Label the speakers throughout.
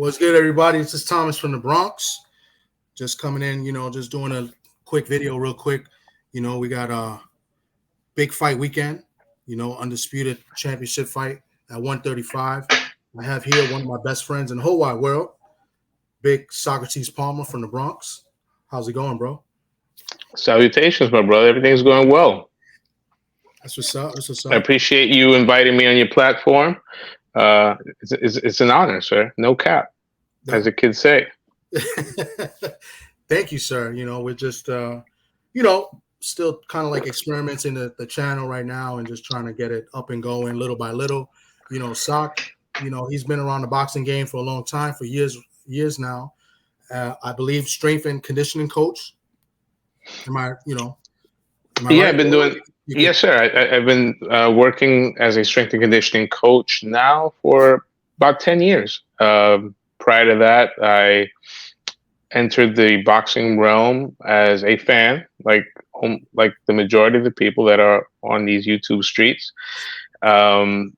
Speaker 1: What's good, everybody? This is Thomas from the Bronx. Just coming in, just doing a quick video real quick. We got a big fight weekend, undisputed championship fight at 135. I have here one of my best friends in the whole wide world, big Socrates Palmer from the Bronx. How's it going, bro?
Speaker 2: Salutations, my brother. Everything's going well.
Speaker 1: That's what's up. That's what's up.
Speaker 2: I appreciate you inviting me on your platform. It's an honor, sir. No cap, as the kids say.
Speaker 1: Thank you, sir. We're just, still kind of like experimenting the channel right now and just trying to get it up and going little by little. Sock, he's been around the boxing game for a long time, for years now. I believe strength and conditioning coach. Am I
Speaker 2: yeah,
Speaker 1: right?
Speaker 2: I've been doing. Yes, sir. I've been working as a strength and conditioning coach now for about 10 years. Prior to that, I entered the boxing realm as a fan, like the majority of the people that are on these YouTube streets. And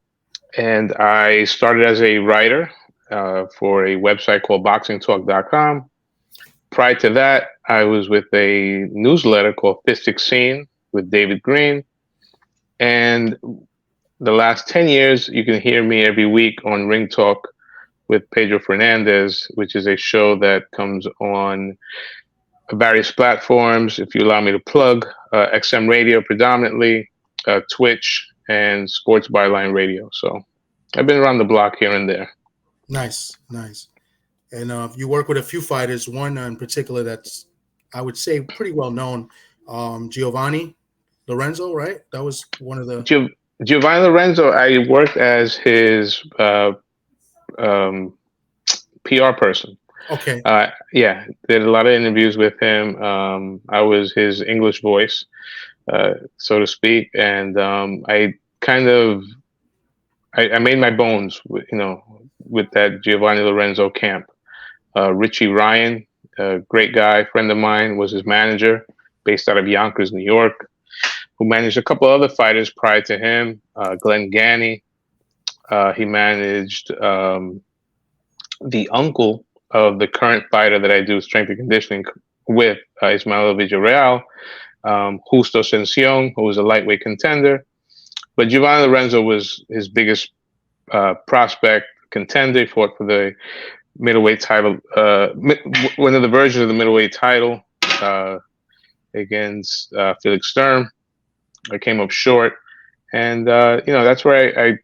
Speaker 2: I started as a writer for a website called boxingtalk.com. Prior to that, I was with a newsletter called Fistic Scene with David Green. And the last 10 years, you can hear me every week on Ring Talk with Pedro Fernandez, which is a show that comes on various platforms. If you allow me to plug, XM Radio predominantly, Twitch, and Sports Byline Radio. So I've been around the block here and there.
Speaker 1: Nice. And you work with a few fighters, one in particular that's, I would say, pretty well known, Giovanni Lorenzo, right? That was one of the...
Speaker 2: Giovanni Lorenzo, I worked as his PR person.
Speaker 1: Okay.
Speaker 2: Yeah, did a lot of interviews with him. I was his English voice, so to speak, and I made my bones, with that Giovanni Lorenzo camp. Richie Ryan, a great guy, friend of mine, was his manager, based out of Yonkers, New York, who managed a couple other fighters prior to him. Glenn Ganny. He managed the uncle of the current fighter that I do strength and conditioning with, Ismael Villarreal, Justo Ascension, who was a lightweight contender. But Giovanni Lorenzo was his biggest prospect contender. He fought for the middleweight title, one of the versions of the middleweight title against Felix Sturm. I came up short. And, that's where I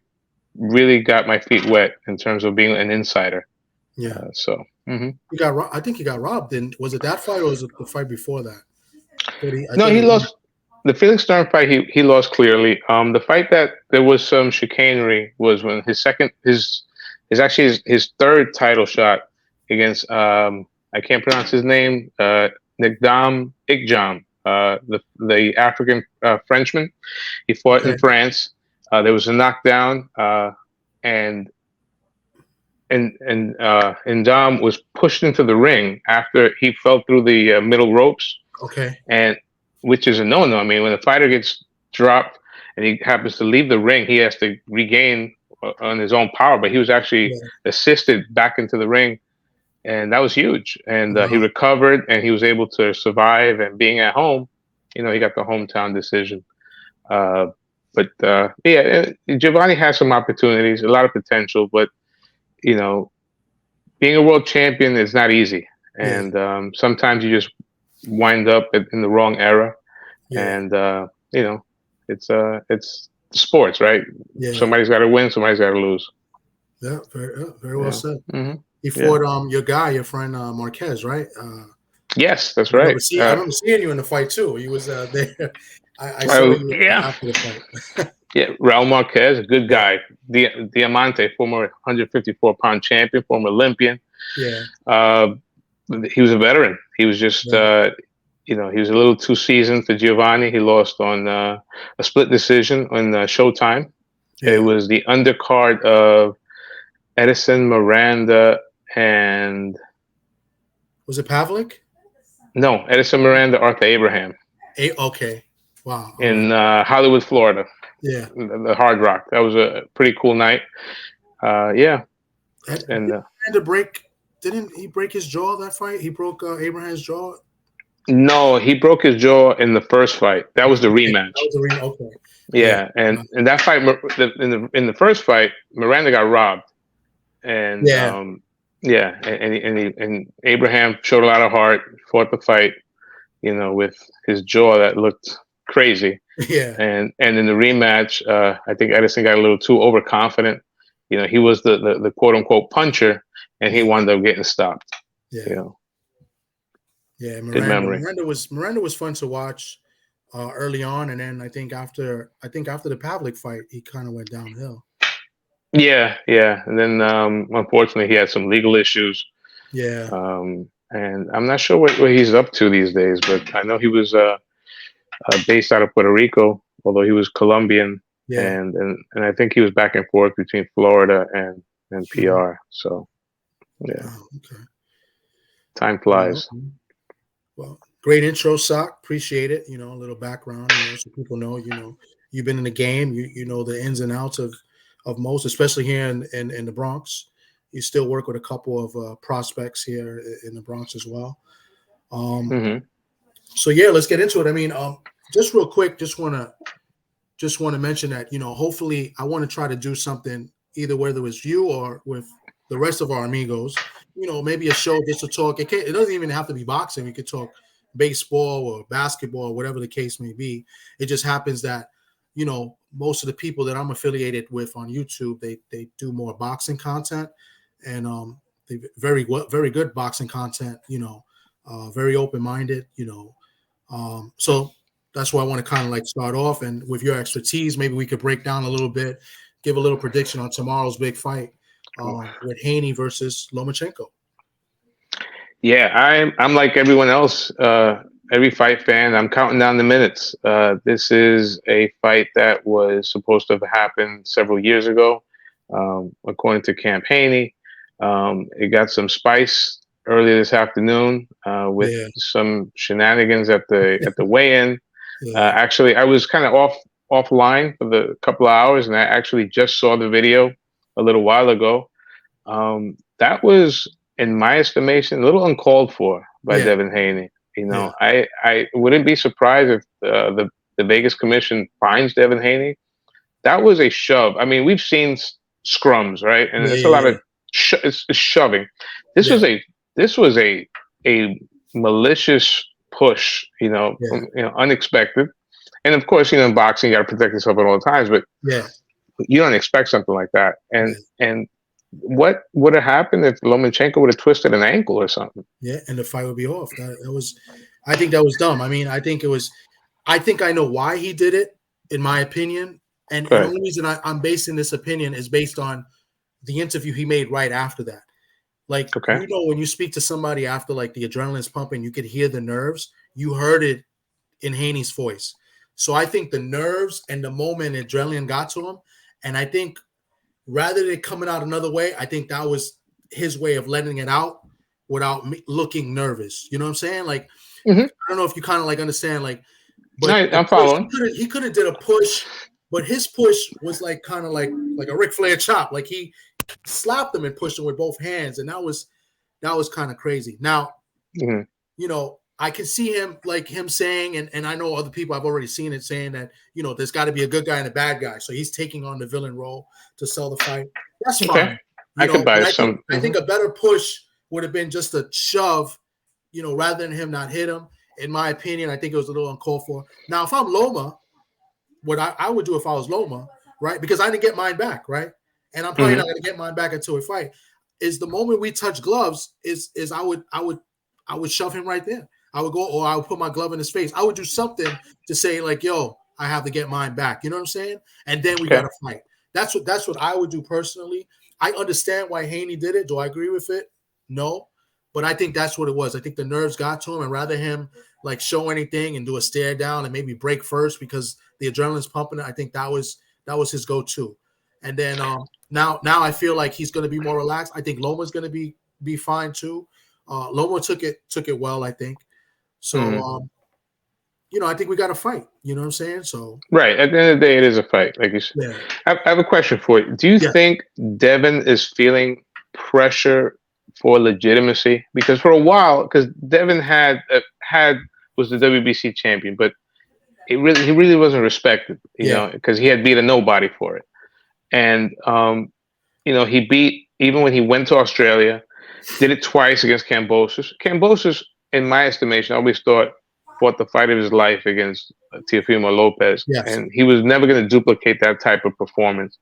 Speaker 2: really got my feet wet in terms of being an insider.
Speaker 1: Yeah.
Speaker 2: Mm-hmm.
Speaker 1: I think he got robbed. And was it that fight or was it the fight before that?
Speaker 2: He lost. The Felix Sturm fight, he lost clearly. The fight that there was some chicanery was when his third title shot against, I can't pronounce his name, Nikdam Ikjam, the African Frenchman. He fought in France. There was a knockdown, and Dom was pushed into the ring after he fell through the middle ropes.
Speaker 1: Okay.
Speaker 2: And which is a no-no. I mean, when a fighter gets dropped and he happens to leave the ring, he has to regain on his own power. But he was actually assisted back into the ring, and that was huge. And he recovered, and he was able to survive. And being at home, he got the hometown decision. But Giovanni has some opportunities, a lot of potential, but being a world champion is not easy, and sometimes you just wind up in the wrong era, and it's sports, right? Yeah. Somebody's got to win, somebody's got to lose.
Speaker 1: Yeah, very well said.
Speaker 2: Mm-hmm.
Speaker 1: He fought your friend Marquez, right?
Speaker 2: Yes, that's right.
Speaker 1: I remember seeing you in the fight too. He was there. I saw you after the fight.
Speaker 2: Yeah, Raul Marquez, a good guy. Diamante, former 154-pound champion, former Olympian.
Speaker 1: Yeah.
Speaker 2: He was a veteran. He was just, he was a little too seasoned for Giovanni. He lost on a split decision on Showtime. Yeah. It was the undercard of Edison Miranda and...
Speaker 1: Was it Pavlik?
Speaker 2: No, Edison Miranda, Arthur Abraham.
Speaker 1: Okay. Wow.
Speaker 2: In Hollywood, Florida.
Speaker 1: Yeah.
Speaker 2: The Hard Rock. That was a pretty cool night. Yeah.
Speaker 1: And to break didn't he break his jaw that fight? He broke Abraham's jaw.
Speaker 2: No, he broke his jaw in the first fight. That was the
Speaker 1: Okay, that
Speaker 2: rematch.
Speaker 1: was the rematch. Okay, yeah,
Speaker 2: Yeah, and in that fight, in the first fight, Miranda got robbed, and
Speaker 1: yeah,
Speaker 2: yeah, and Abraham showed a lot of heart, fought the fight, with his jaw that looked crazy,
Speaker 1: yeah,
Speaker 2: and in the rematch, I think Edison got a little too overconfident. He was the quote unquote puncher, and he
Speaker 1: yeah,
Speaker 2: wound up getting stopped.
Speaker 1: yeah, yeah.
Speaker 2: Good
Speaker 1: Miranda,
Speaker 2: memory.
Speaker 1: Miranda was fun to watch early on, and then I think after the Pavlik fight, he kind of went downhill.
Speaker 2: Yeah, yeah, and then unfortunately, he had some legal issues.
Speaker 1: Yeah,
Speaker 2: And I'm not sure what he's up to these days, but I know he was based out of Puerto Rico, although he was Colombian,
Speaker 1: yeah.
Speaker 2: and I think he was back and forth between Florida and
Speaker 1: Mhm.
Speaker 2: PR. So yeah,
Speaker 1: Oh, okay.
Speaker 2: time
Speaker 1: Well,
Speaker 2: flies.
Speaker 1: great intro, Sock. Appreciate it. A little background, so people know, you've been in the game. You know the ins and outs of most, especially here in the Bronx. You still work with a couple of prospects here in the Bronx as well. Um,
Speaker 2: Hmm.
Speaker 1: so yeah, let's get into it. I mean, just real quick, just want to mention that hopefully I want to try to do something either whether it's you or with the rest of our amigos. Maybe a show just to talk. It doesn't even have to be boxing. We could talk baseball or basketball or whatever the case may be. It just happens that most of the people that I'm affiliated with on YouTube they do more boxing content and they very good boxing content. Very open minded. So that's why I want to kind of like start off and with your expertise, maybe we could break down a little bit, give a little prediction on tomorrow's big fight with Haney versus Lomachenko.
Speaker 2: Yeah, I'm like everyone else. Every fight fan, I'm counting down the minutes. This is a fight that was supposed to have happened several years ago, according to Camp Haney. It got some spice earlier this afternoon with
Speaker 1: Yeah,
Speaker 2: some shenanigans at the weigh-in.
Speaker 1: yeah,
Speaker 2: Actually, I was kind of offline for the couple of hours, and I actually just saw the video a little while ago. That was, in my estimation, a little uncalled for by
Speaker 1: yeah,
Speaker 2: Devin Haney.
Speaker 1: yeah,
Speaker 2: I wouldn't be surprised if the Vegas Commission finds Devin Haney. That was a shove. I mean, we've seen scrums, right? And
Speaker 1: yeah,
Speaker 2: it's a
Speaker 1: yeah,
Speaker 2: lot
Speaker 1: yeah,
Speaker 2: of it's shoving. This
Speaker 1: yeah,
Speaker 2: was a malicious push.
Speaker 1: yeah,
Speaker 2: Unexpected. And of course, in boxing, you got to protect yourself at all times. But
Speaker 1: yeah,
Speaker 2: you don't expect something like that. And
Speaker 1: yeah,
Speaker 2: and what would have happened if Lomachenko would have twisted an ankle or something?
Speaker 1: yeah, and the fight would be off. That was, I think that was dumb. I mean, I think I know why he did it, in my opinion, and the
Speaker 2: Okay.
Speaker 1: only reason I'm basing this opinion is based on the interview he made right after that. Like,
Speaker 2: Okay.
Speaker 1: when you speak to somebody after like the adrenaline's pumping, you could hear the nerves. You heard it in Haney's voice. So I think the nerves and the moment adrenaline got to him, and I think rather than coming out another way, I think that was his way of letting it out without looking nervous. You know what I'm saying? Like,
Speaker 2: Hmm.
Speaker 1: I don't know if you kind of like understand, like,
Speaker 2: No,
Speaker 1: but the
Speaker 2: I'm
Speaker 1: push
Speaker 2: following.
Speaker 1: he could have did a push, but his push was like kind of like a Ric Flair chop. Like he slapped him and pushed him with both hands, and that was kind of crazy. Now,
Speaker 2: Hmm.
Speaker 1: I can see him saying, and I know other people I've already seen it saying that, there's got to be a good guy and a bad guy. So he's taking on the villain role to sell the fight. That's
Speaker 2: Okay.
Speaker 1: fine.
Speaker 2: I can buy
Speaker 1: But I think
Speaker 2: some.
Speaker 1: I think a better push would have been just a shove, rather than him not hit him. In my opinion, I think it was a little uncalled for. Now, if I'm Loma, what I would do if I was Loma, right? Because I didn't get mine back, right? And I'm probably not
Speaker 2: Hmm.
Speaker 1: going to get mine back until we fight. Is the moment we touch gloves is I would shove him right there. I would go, or I would put my glove in his face. I would do something to say like, "Yo, I have to get mine back." You know what I'm saying? And then we got
Speaker 2: Okay.
Speaker 1: to fight. That's what I would do personally. I understand why Haney did it. Do I agree with it? No, but I think that's what it was. I think the nerves got to him, and rather him like show anything and do a stare down and maybe break first because the adrenaline's pumping. I think that was his go-to. And then now I feel like he's going to be more relaxed. I think Loma's going to be fine too. Loma took it well, I think. So
Speaker 2: Hmm.
Speaker 1: I think we got to fight. You know what I'm saying? So
Speaker 2: Right. At the end of the day, it is a fight. Like you said.
Speaker 1: yeah,
Speaker 2: I have a question for you. Do you
Speaker 1: yeah,
Speaker 2: think Devin is feeling pressure for legitimacy, because for a while, because Devin was the WBC champion, but he really wasn't respected, because he had beat a nobody for it. And he beat, even when he went to Australia, did it twice against Kambosos. Kambosos, in my estimation, I always fought the fight of his life against Teofimo Lopez, and he was never going to duplicate that type of performance.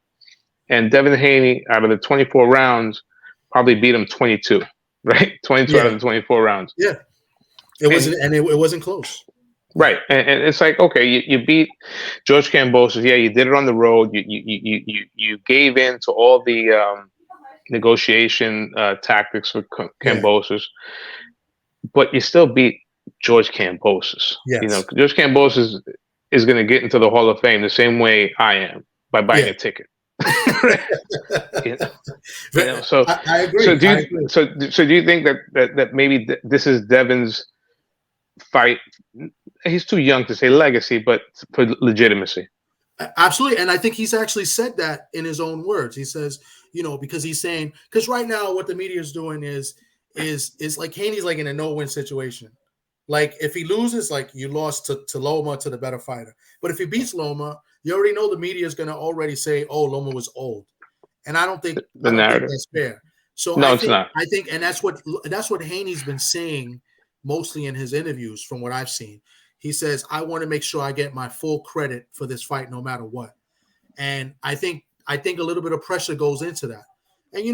Speaker 2: And Devin Haney, out of the 24 rounds, probably beat him 22, right? 22 out of the 24 rounds.
Speaker 1: Yeah, it wasn't close.
Speaker 2: Right, and it's like, okay, you beat George Kambosos. Yeah, you did it on the road. You gave in to all the negotiation tactics for Kambosos, but you still beat George Kambosos.
Speaker 1: Yes.
Speaker 2: George Kambosos is going to get into the Hall of Fame the same way I am, by buying a ticket. So
Speaker 1: I agree.
Speaker 2: So do you think that maybe this is Devin's fight? He's too young to say legacy, but for legitimacy.
Speaker 1: Absolutely. And I think he's actually said that in his own words. He says, because he's saying, because right now what the media is doing is like Haney's like in a no-win situation. Like if he loses, like you lost to Loma, to the better fighter. But if he beats Loma, you already know the media is going to already say, oh, Loma was old. And I don't think that's fair. So
Speaker 2: it's not.
Speaker 1: I think, and that's what Haney's been saying mostly in his interviews from what I've seen. He says, I want to make sure I get my full credit for this fight no matter what. And I think a little bit of pressure goes into that. And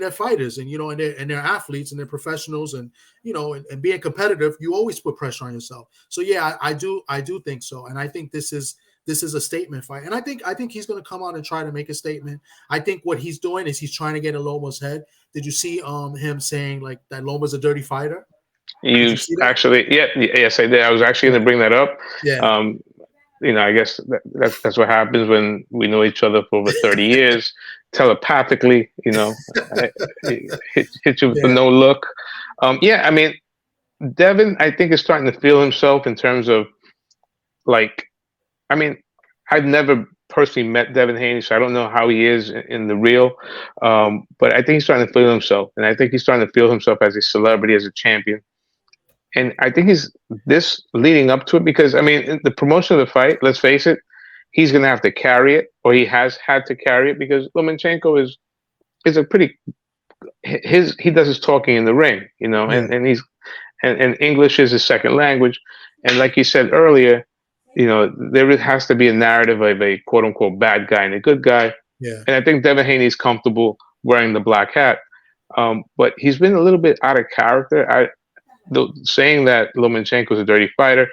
Speaker 1: they're fighters, and they're athletes, and they're professionals, and and being competitive, you always put pressure on yourself. So yeah, I do think so, and I think this is a statement fight, and I think he's going to come out and try to make a statement. I think what he's doing is he's trying to get in Loma's head. Did you see him saying like that Loma's a dirty fighter?
Speaker 2: Yes, I did. I was actually going to bring that up.
Speaker 1: Yeah.
Speaker 2: I guess that's what happens when we know each other for over 30 years, telepathically. Hit you with no look. Devin, I think, is starting to feel himself in terms of I've never personally met Devin Haney, so I don't know how he is in the real. But I think he's starting to feel himself, and I think he's starting to feel himself as a celebrity, as a champion. And I think he's this leading up to it, because the promotion of the fight, let's face it, he's going to have to carry it, or he has had to carry it, because Lomachenko is a pretty he does his talking in the ring, and he's and English is his second language, and like you said earlier, there has to be a narrative of a quote unquote bad guy and a good guy.
Speaker 1: Yeah.
Speaker 2: And I think Devin Haney's comfortable wearing the black hat, but he's been a little bit out of character. Saying that Lomachenko is a dirty fighter,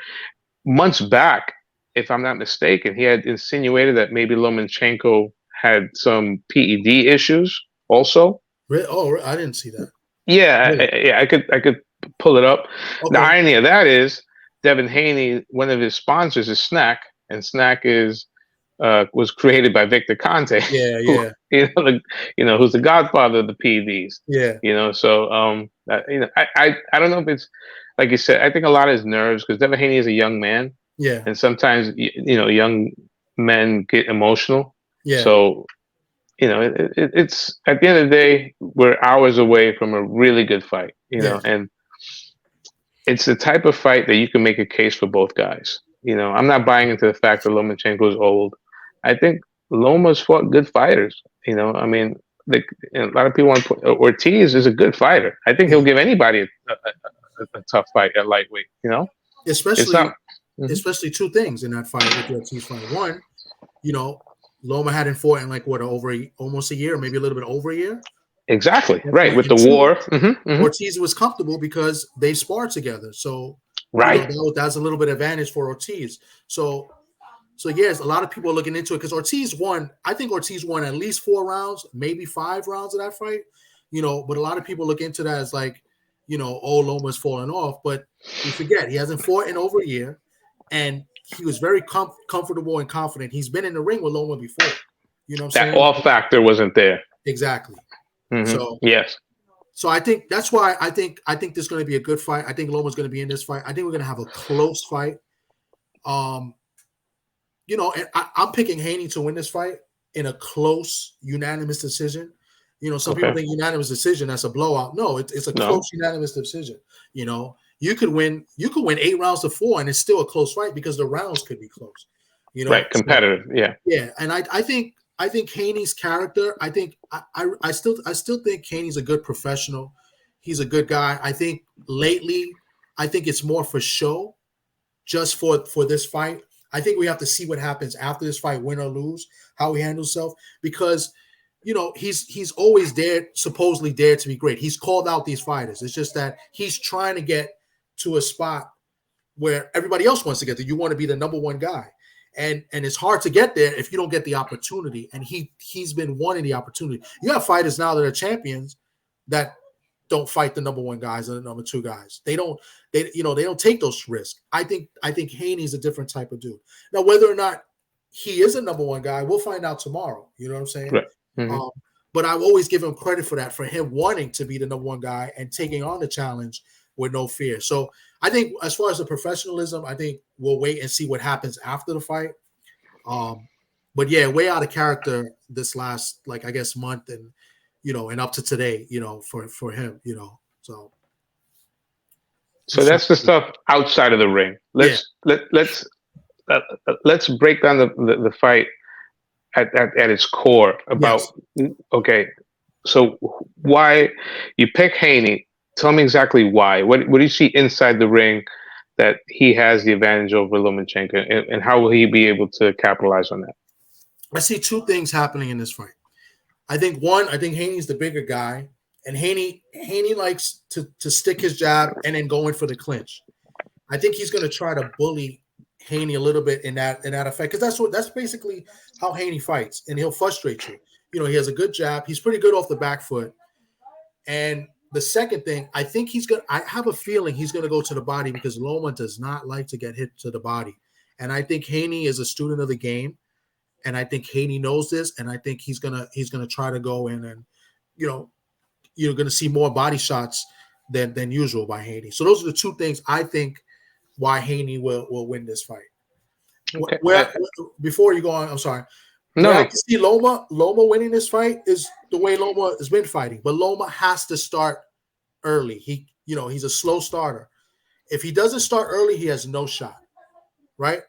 Speaker 2: months back, if I'm not mistaken, he had insinuated that maybe Lomachenko had some PED issues also.
Speaker 1: Oh, I didn't see that.
Speaker 2: Yeah, really? I could pull it up. Okay. The irony of that is Devin Haney, one of his sponsors is Snack, and Snack was created by Victor Conte.
Speaker 1: Yeah.
Speaker 2: Who's the godfather of the PEDs.
Speaker 1: Yeah.
Speaker 2: So I don't know if it's like you said. I think a lot of his nerves, because Devin Haney is a young man.
Speaker 1: Yeah.
Speaker 2: And sometimes young men get emotional.
Speaker 1: Yeah.
Speaker 2: So it's at the end of the day, we're hours away from a really good fight. And it's the type of fight that you can make a case for both guys. I'm not buying into the fact that Lomachenko is old. I think Loma's fought good fighters. A lot of people want to put Ortiz is a good fighter. I think he'll give anybody a tough fight at lightweight.
Speaker 1: Especially two things in that fight with the Ortiz fight. One, Loma hadn't fought in almost a year, maybe a little bit over a year.
Speaker 2: Exactly. Right. With the war.
Speaker 1: Ortiz was comfortable because they sparred together. So
Speaker 2: right.
Speaker 1: That's a little bit of advantage for Ortiz. So yes, a lot of people are looking into it because Ortiz won. I think Ortiz won at least 4 rounds, maybe 5 rounds of that fight. But a lot of people look into that as Loma's falling off. But you forget he hasn't fought in over a year, and he was very comfortable and confident. He's been in the ring with Loma before. What I'm saying?
Speaker 2: That off factor wasn't there.
Speaker 1: Exactly.
Speaker 2: Mm-hmm.
Speaker 1: So
Speaker 2: yes.
Speaker 1: So I think that's why I think this is going to be a good fight. I think Loma's going to be in this fight. I think we're going to have a close fight. And I'm picking Haney to win this fight in a close, unanimous decision. You know, some people
Speaker 2: Okay.
Speaker 1: think unanimous decision, that's a blowout. No, it's a
Speaker 2: No.
Speaker 1: close unanimous decision. You know, you could win 8 rounds to 4 and it's still a close fight because the rounds could be close. You know,
Speaker 2: Right. Competitive. Yeah.
Speaker 1: yeah, and I think Haney's character. I still think Haney's a good professional. He's a good guy. I think lately, I think it's more for show, just for this fight. I think we have to see what happens after this fight, win or lose, how he handles himself, because you know he's always supposedly dared to be great. He's called out these fighters. It's just that he's trying to get to a spot where everybody else wants to get there. You want to be the number one guy. And it's hard to get there if you don't get the opportunity. And he's been wanting the opportunity. You have fighters now that are champions that don't fight the number one guys and the number two guys. They don't take those risks. I think Haney's a different type of dude. Now, whether or not he is a number one guy, we'll find out tomorrow. You know what I'm saying?
Speaker 2: Right. Mm-hmm.
Speaker 1: But I've always given him credit for that, for him wanting to be the number one guy and taking on the challenge with no fear. So I think as far as the professionalism, I think we'll wait and see what happens after the fight. But yeah, way out of character this last, like, I guess, month and, you know, and up to today, you know, for him, you know, so.
Speaker 2: So that's the stuff outside of the ring. Let's break down the fight at its core about, yes. Okay. So why you pick Haney? Tell me exactly why. What do you see inside the ring that he has the advantage over Lomachenko, and how will he be able to capitalize on that?
Speaker 1: I see two things happening in this fight. I think Haney's the bigger guy, and Haney likes to stick his jab and then go in for the clinch. I think he's going to try to bully Haney a little bit in that effect, because that's basically how Haney fights, and he'll frustrate you. You know, he has a good jab. He's pretty good off the back foot, and the second thing, I have a feeling he's going to go to the body, because Loma does not like to get hit to the body. And I think Haney is a student of the game. And I think Haney knows this. And I think he's going to try to go in and, you know, you're going to see more body shots than usual by Haney. So those are the two things I think why Haney will win this fight. Okay. Before you go on, I'm sorry. No, I can see Loma winning this fight is the way Loma has been fighting, but Loma has to start early. He's a slow starter. If he doesn't start early, he has no shot, right?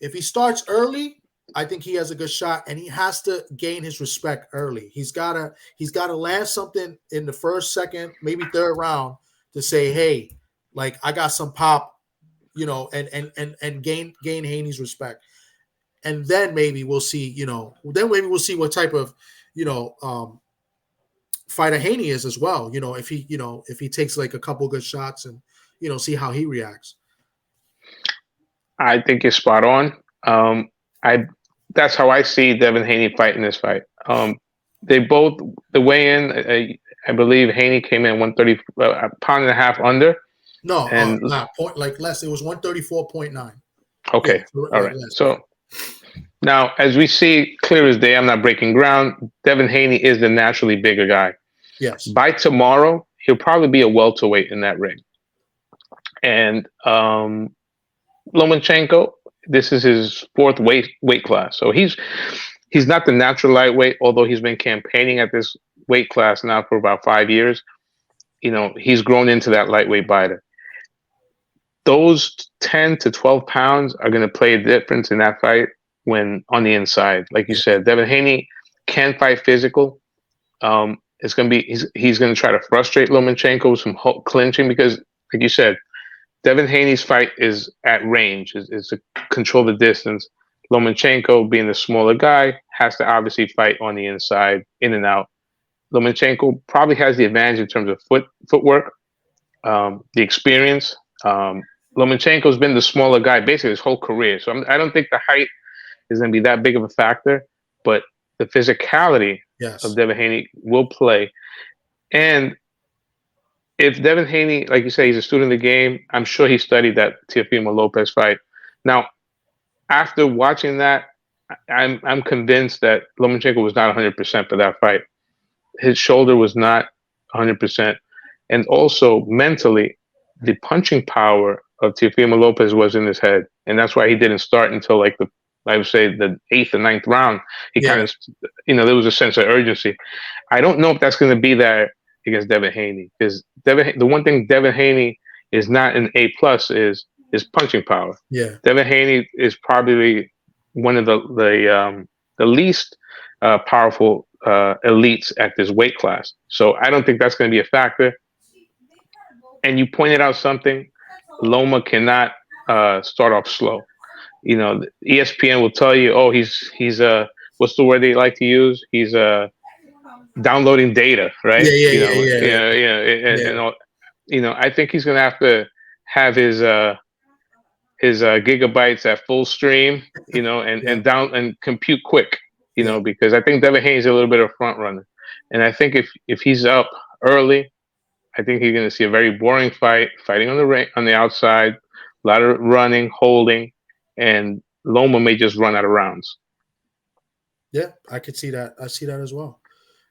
Speaker 1: If he starts early, I think he has a good shot, and he has to gain his respect early. He's gotta land something in the first, second, maybe third round to say, hey, like, I got some pop, you know, and gain Haney's respect. And then maybe we'll see, what type of, fighter Haney is as well. You know, if he takes like a couple good shots and, see how he reacts.
Speaker 2: I think you're spot on. That's how I see Devin Haney fighting this fight. They both, the weigh-in, I believe Haney came in 130, a pound and a half under.
Speaker 1: No, less. It was 134.9.
Speaker 2: Okay, yeah, all right. So now, as we see clear as day, I'm not breaking ground. Devin Haney is the naturally bigger guy.
Speaker 1: Yes.
Speaker 2: By tomorrow, he'll probably be a welterweight in that ring. And Lomachenko, this is his fourth weight class. So he's not the natural lightweight, although he's been campaigning at this weight class now for about 5 years. You know, he's grown into that lightweight fighter. Those 10 to 12 pounds are going to play a difference in that fight when on the inside. Like you said, Devin Haney can fight physical. It's going to be he's going to try to frustrate Lomachenko with some clinching, because, like you said, Devin Haney's fight is at range, is to control the distance. Lomachenko, being the smaller guy, has to obviously fight on the inside, in and out. Lomachenko probably has the advantage in terms of footwork, the experience. Lomachenko's been the smaller guy basically his whole career, so I don't think the height is going to be that big of a factor, but the physicality of Devin Haney will play. And if Devin Haney, like you say, he's a student of the game, I'm sure he studied that Teofimo Lopez fight. Now, after watching that, I'm convinced that Lomachenko was not 100% for that fight. His shoulder was not 100%. And also, mentally, the punching power of Teofimo Lopez was in his head. And that's why he didn't start until like the I would say the 8th or 9th round, he
Speaker 1: Yeah.
Speaker 2: kind of, there was a sense of urgency. I don't know if that's going to be there against Devin Haney, because the one thing Devin Haney is not an A plus is his punching power.
Speaker 1: Yeah.
Speaker 2: Devin Haney is probably one of the least powerful elites at this weight class. So I don't think that's going to be a factor. And you pointed out something: Loma cannot start off slow. ESPN will tell you, oh, he's what's the word they like to use? He's downloading data, right? I think he's gonna have to have his gigabytes at full stream, and down and compute quick, because I think Devin Haney is a little bit of a front runner, and I think if he's up early, I think he's gonna see a very boring fighting on the outside, a lot of running, holding, and Loma may just run out of rounds.
Speaker 1: Yeah, I could see that. I see that as well.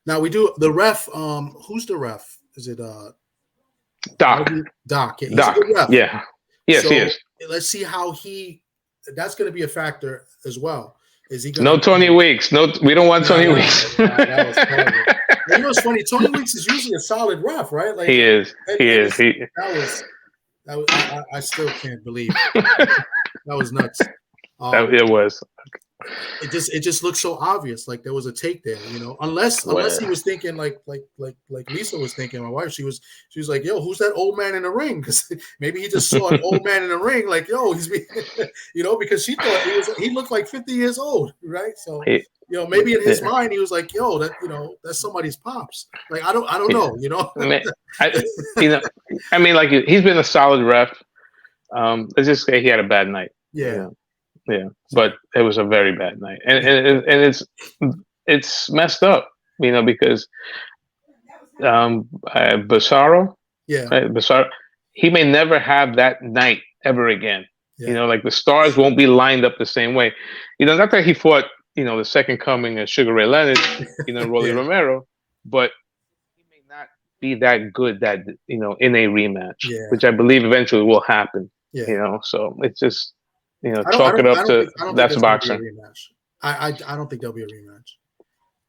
Speaker 1: Now we do the ref. Who's the ref? Is it
Speaker 2: Doc?
Speaker 1: Doc. Yeah, he's
Speaker 2: Doc.
Speaker 1: a good ref.
Speaker 2: Yeah. Yes,
Speaker 1: so
Speaker 2: he is.
Speaker 1: Let's see how that's going to be a factor as well. Is he
Speaker 2: no Tony Weeks? No, we don't want Tony Weeks.
Speaker 1: That was horrible. It's funny. Tony Weeks is usually a solid ref, right? Like
Speaker 2: he is.
Speaker 1: I still can't believe it. That was nuts.
Speaker 2: It was.
Speaker 1: It just looked so obvious, like there was a take there, unless he was thinking like Lisa was thinking, my wife, she was like, yo, who's that old man in the ring? Because maybe he just saw an old man in the ring, like, yo, he's being, because she thought he looked like 50 years old, right? So maybe in his mind he was like, yo, that's somebody's pops. Like I don't know,
Speaker 2: I mean, like, he's been a solid ref. Let's just say he had a bad night. Yeah, but it was a very bad night, and it's messed up, because Basaro, Basaro, he may never have that night ever again. Like the stars won't be lined up the same way. Not that he fought, the second coming of Sugar Ray Leonard, Rolly Romero, but he may not be that good that in a rematch, which I believe eventually will happen. So it's just. Chalk it up to that's boxing.
Speaker 1: I don't think there'll be a rematch.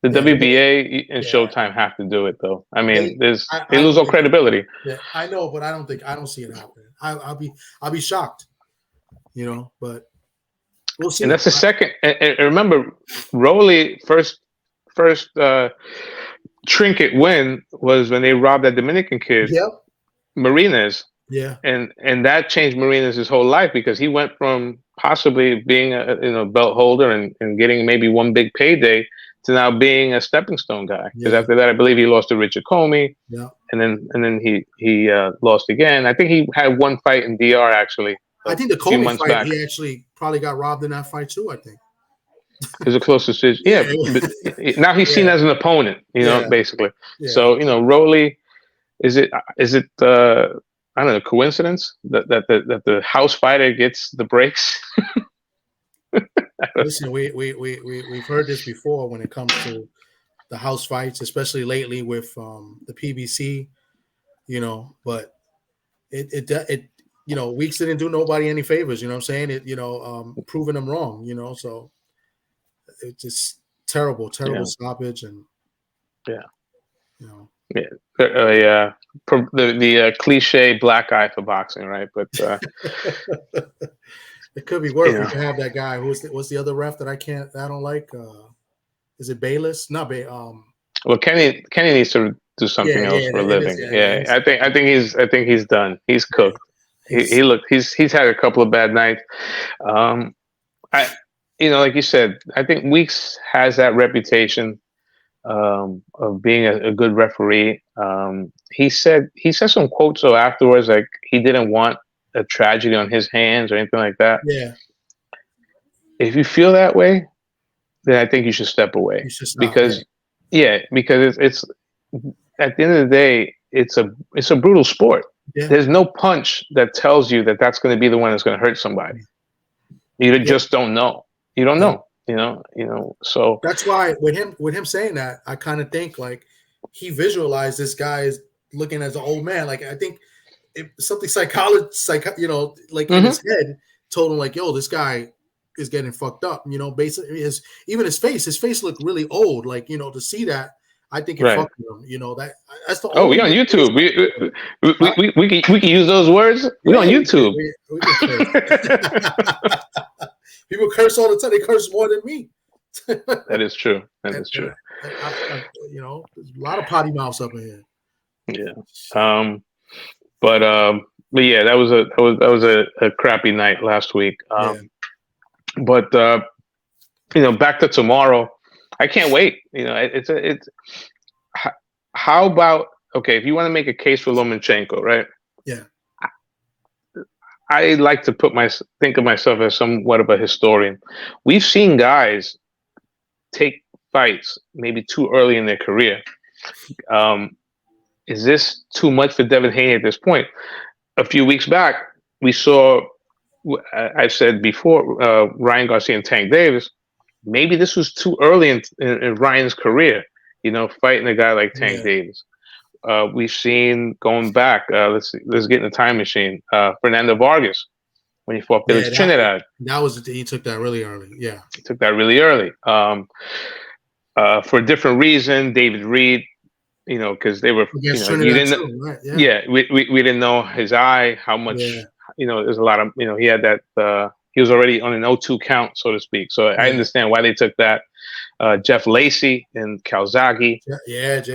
Speaker 2: The WBA and Showtime have to do it, though. I mean, they lose all credibility.
Speaker 1: Yeah, I know, but I don't see it happening. I'll be shocked, but we'll see.
Speaker 2: And that's the second. And remember, Rolly first trinket win was when they robbed that Dominican kid, Martinez.
Speaker 1: Yeah,
Speaker 2: and that changed Martinez' whole life, because he went from possibly being a belt holder and getting maybe one big payday to now being a stepping stone guy. Because after that, I believe he lost to Richard Comey.
Speaker 1: Yeah,
Speaker 2: and then he lost again. I think he had one fight in DR actually.
Speaker 1: I think the Comey fight back. He actually probably got robbed in that fight too. I think
Speaker 2: it was a close decision. Yeah, but now he's seen as an opponent. Basically. Yeah. So Rolly, is it I don't know, coincidence that the house fighter gets the breaks?
Speaker 1: Listen, we've heard this before when it comes to the house fights, especially lately with the PBC, but it Weeks didn't do nobody any favors, what I'm saying? Proving them wrong, so it's just terrible stoppage and
Speaker 2: the cliche black eye for boxing, right? But
Speaker 1: it could be worse. We can have that guy. What's the other ref that I don't like? Is it Bayless? Not
Speaker 2: well, Kenny needs to do something else for a living. I think he's done. He's cooked. He's had a couple of bad nights. Like you said, I think Weeks has that reputation of being a good referee. He said some quotes though afterwards, like he didn't want a tragedy on his hands or anything like that.
Speaker 1: Yeah.
Speaker 2: If you feel that way, then I think you should step away.
Speaker 1: You should stop,
Speaker 2: because it's at the end of the day, it's a brutal sport. Yeah. There's no punch that tells you that that's going to be the one that's going to hurt somebody. You just don't know. You don't know. So
Speaker 1: that's why with him saying that, I kind of think like he visualized this guy as looking as an old man. Like I think something in his head told him like, yo, this guy is getting fucked up. You know, basically, even his face looked really old. Like, you know, to see that, I think it
Speaker 2: Right.
Speaker 1: fucked with him. You know, that's the
Speaker 2: Oh, we
Speaker 1: only.
Speaker 2: on YouTube.
Speaker 1: Huh?
Speaker 2: We can use those words. We
Speaker 1: Yeah,
Speaker 2: on YouTube.
Speaker 1: we can curse. People curse all the time. They curse more than me.
Speaker 2: That is true. That
Speaker 1: and,
Speaker 2: is true.
Speaker 1: you know, there's a lot of potty mouths up in here.
Speaker 2: Yeah. But yeah, that was a crappy night last week. But you know, back to tomorrow. I can't wait. You know, it's how about, okay, if you want to make a case for Lomachenko, right?
Speaker 1: Yeah.
Speaker 2: I like to think of myself as somewhat of a historian. We've seen guys take fights maybe too early in their career. Is this too much for Devin Haney at this point? A few weeks back, we saw, I've said before, Ryan Garcia and Tank Davis. Maybe this was too early in Ryan's career, you know, fighting a guy like Tank Davis. We've seen, going back, let's get in the time machine, Fernando Vargas, when he fought Felix Trinidad.
Speaker 1: He took that really early. Yeah.
Speaker 2: He took that really early. For a different reason, David Reed, you know, because they were, you know, you didn't know,
Speaker 1: right?
Speaker 2: we didn't know his eye, how much, you know, there's a lot of, you know, he had that, he was already on an 0-2 count, so to speak. So I understand why they took that. Jeff Lacey and Calzaghe.
Speaker 1: Jeff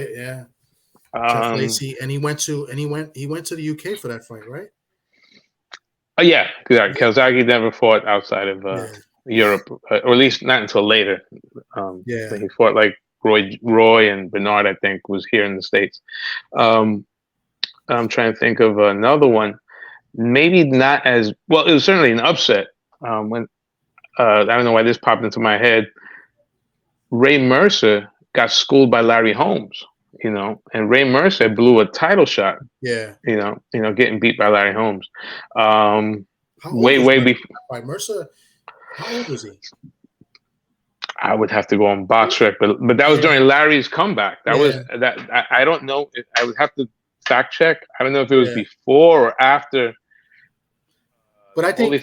Speaker 1: Lacey, and he went to the UK for that fight, right?
Speaker 2: Yeah, Calzaghe never fought outside of Europe, or at least not until later. He fought like Roy and Bernard, I think, was here in the States. I'm trying to think of another one. Maybe not as well. It was certainly an upset. When I don't know why this popped into my head. Ray Mercer got schooled by Larry Holmes, you know, and Ray Mercer blew a title shot.
Speaker 1: Yeah.
Speaker 2: You know, getting beat by Larry Holmes. Way before
Speaker 1: Mercer. How old was he?
Speaker 2: I would have to go on BoxRec, but that was during Larry's comeback. That was that. I don't know. I would have to fact check. I don't know if it was before or after.
Speaker 1: But I think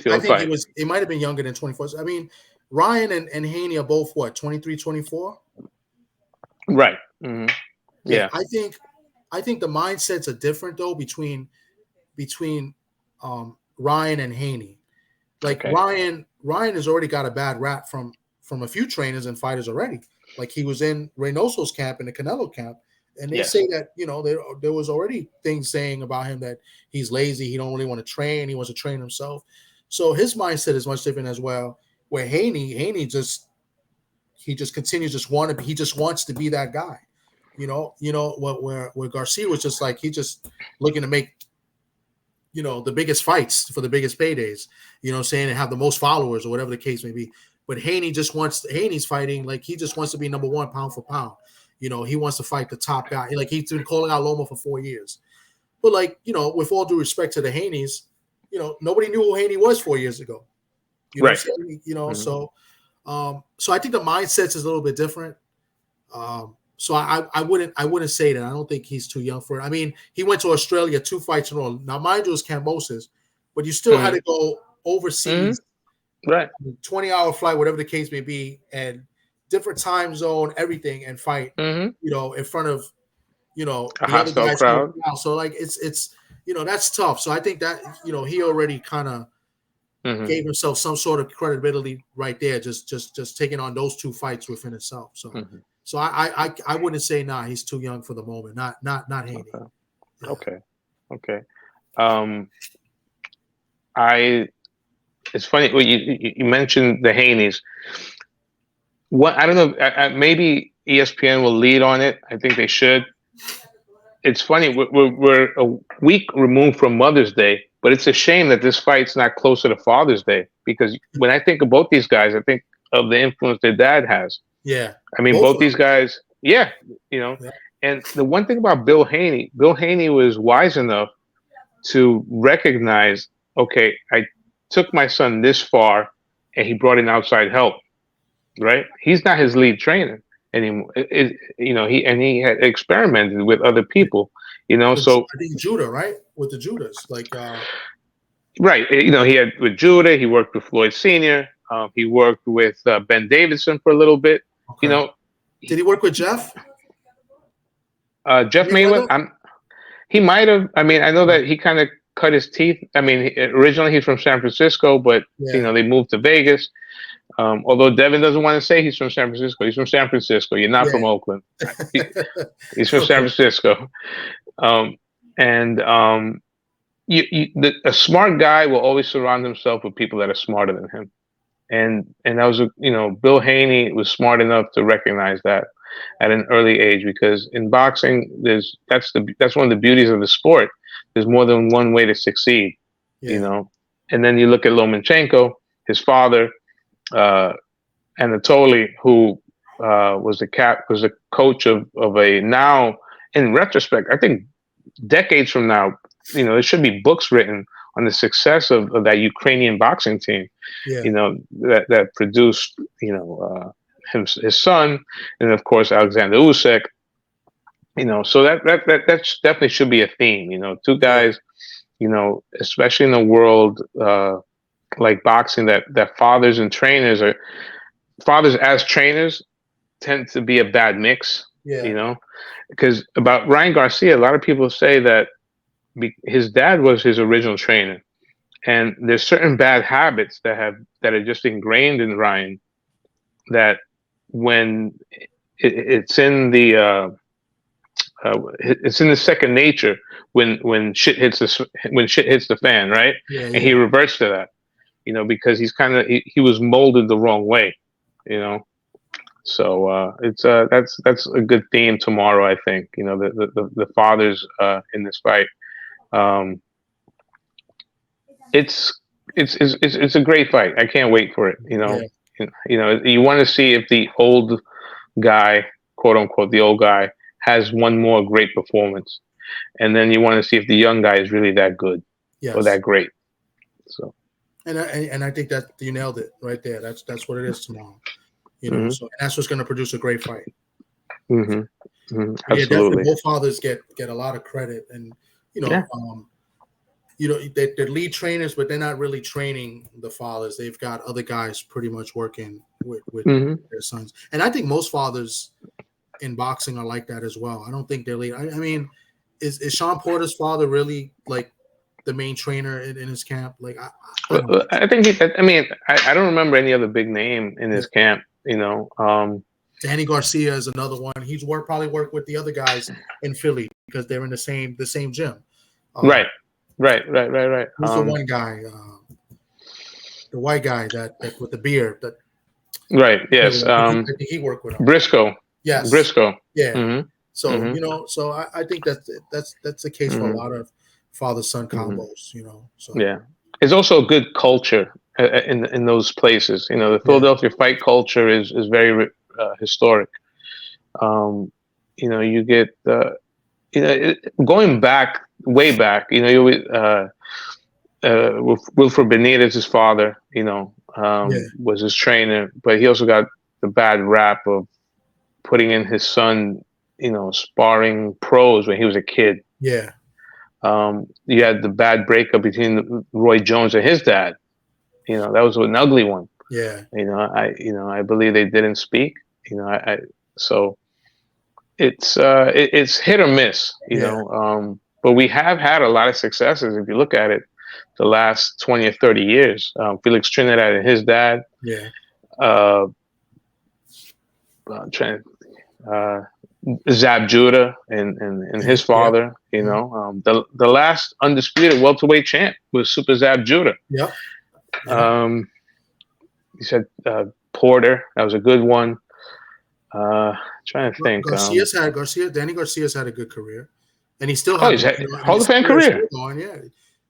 Speaker 1: he might have been younger than 24. I mean, Ryan and Haney are both what, 23, 24?
Speaker 2: Right. Mm-hmm. Yeah.
Speaker 1: I think the mindsets are different though between Ryan and Haney. Like Ryan has already got a bad rap from a few trainers and fighters already. Like he was in Reynoso's camp and the Canelo camp. And they say that, you know, there was already things saying about him that he's lazy. He don't really want to train. He wants to train himself. So his mindset is much different as well. Where Haney just continues he just wants to be that guy. You know where Garcia was just like, he just looking to make, you know, the biggest fights for the biggest paydays, you know what I'm saying, and have the most followers or whatever the case may be. But Haney's fighting like he just wants to be number one pound for pound. You know, he wants to fight the top guy. Like he's been calling out Loma for 4 years. But like, you know, with all due respect to the Haneys, you know, nobody knew who Haney was 4 years ago. You know what I'm saying? You know, mm-hmm. So I think the mindset is a little bit different. So I wouldn't say that. I don't think he's too young for it. I mean, he went to Australia 2 fights in a row. Now, mind you, it was Cambosis, but you still had to go overseas, 20-hour flight, whatever the case may be, and different time zone, everything, and fight, you know, in front of, you know,
Speaker 2: a hostile crowd.
Speaker 1: So like it's you know, that's tough. So I think that, you know, he already kind of gave himself some sort of credibility right there, just taking on those 2 fights within itself. So so I wouldn't say he's too young for the moment. Not Haney.
Speaker 2: Okay. It's funny when you mentioned the Haneys. What, I don't know, maybe ESPN will lead on it. I think they should. It's funny, we're a week removed from Mother's Day, but it's a shame that this fight's not closer to Father's Day, because when I think of both these guys, I think of the influence their dad has.
Speaker 1: Yeah.
Speaker 2: I mean, both these guys, you know. Yeah. And the one thing about Bill Haney was wise enough to recognize, okay, I took my son this far and he brought in outside help. Right, he's not his lead trainer anymore. You know, he had experimented with other people. You know, so
Speaker 1: I think Judah, right, with the Judas, like
Speaker 2: right. You know, he had with Judah. He worked with Floyd Senior. He worked with Ben Davidson for a little bit.
Speaker 1: Okay.
Speaker 2: You know,
Speaker 1: did he work with Jeff?
Speaker 2: Jeff Mayweather. He might have. I mean, I know that he kind of cut his teeth. I mean, originally he's from San Francisco, but they moved to Vegas. Although Devin doesn't want to say he's from San Francisco. He's from San Francisco. You're not from Oakland. He's from San Francisco. A smart guy will always surround himself with people that are smarter than him. And that was, Bill Haney was smart enough to recognize that at an early age, because in boxing, that's one of the beauties of the sport. There's more than one way to succeed, And then you look at Lomachenko, his father, Anatoly, who was the coach of a, now in retrospect, I think decades from now, there should be books written on the success of that Ukrainian boxing team, that produced, his son, and of course Alexander Usyk. So that definitely should be a theme. Two guys, especially in a world like boxing, that fathers and trainers fathers as trainers tend to be a bad mix. Because about Ryan Garcia, a lot of people say that his dad was his original trainer, and there's certain bad habits that are just ingrained in Ryan, that when it's in the second nature, when shit hits the fan, right? And he reverts to that, because he was molded the wrong way, So it's that's a good theme tomorrow, I think. The fathers in this fight. It's a great fight. I can't wait for it. You want to see if the old guy, quote unquote, the old guy, has one more great performance, and then you want to see if the young guy is really that good or that great. So,
Speaker 1: and I think that you nailed it right there. That's what it is tomorrow. So that's what's going to produce a great fight.
Speaker 2: Absolutely.
Speaker 1: Definitely. Both fathers get a lot of credit, and they're lead trainers, but they're not really training the fathers. They've got other guys pretty much working with their sons. And I think most fathers in boxing are like that as well. I don't think they're lead. I mean, is Sean Porter's father really like the main trainer in his camp? Like,
Speaker 2: I think I don't remember any other big name in his camp.
Speaker 1: Danny Garcia is another one. He's probably worked with the other guys in Philly because they're in the same gym.
Speaker 2: Right.
Speaker 1: Who's the one guy? The white guy that with the beard.
Speaker 2: Right. Yes.
Speaker 1: I think he worked with him.
Speaker 2: Briscoe.
Speaker 1: Yes.
Speaker 2: Briscoe.
Speaker 1: Yeah. So so I think that's the case for a lot of father-son combos. So
Speaker 2: yeah, it's also a good culture in those places. The Philadelphia fight culture is very historic. You get going way back. Wilfred Benitez, his father, was his trainer, but he also got the bad rap of putting in his son, sparring pros when he was a kid.
Speaker 1: Yeah.
Speaker 2: You had the bad breakup between Roy Jones and his dad. That was an ugly one.
Speaker 1: Yeah.
Speaker 2: I believe they didn't speak. So it's hit or miss. But we have had a lot of successes if you look at it, the last 20 or 30 years. Felix Trinidad and his dad.
Speaker 1: Yeah.
Speaker 2: Zab Judah and his father. The last undisputed welterweight champ was Super Zab Judah.
Speaker 1: Yep.
Speaker 2: You said Porter. That was a good one. Trying to think.
Speaker 1: Danny Garcia's had a good career, and he still has
Speaker 2: Hall of Fame career.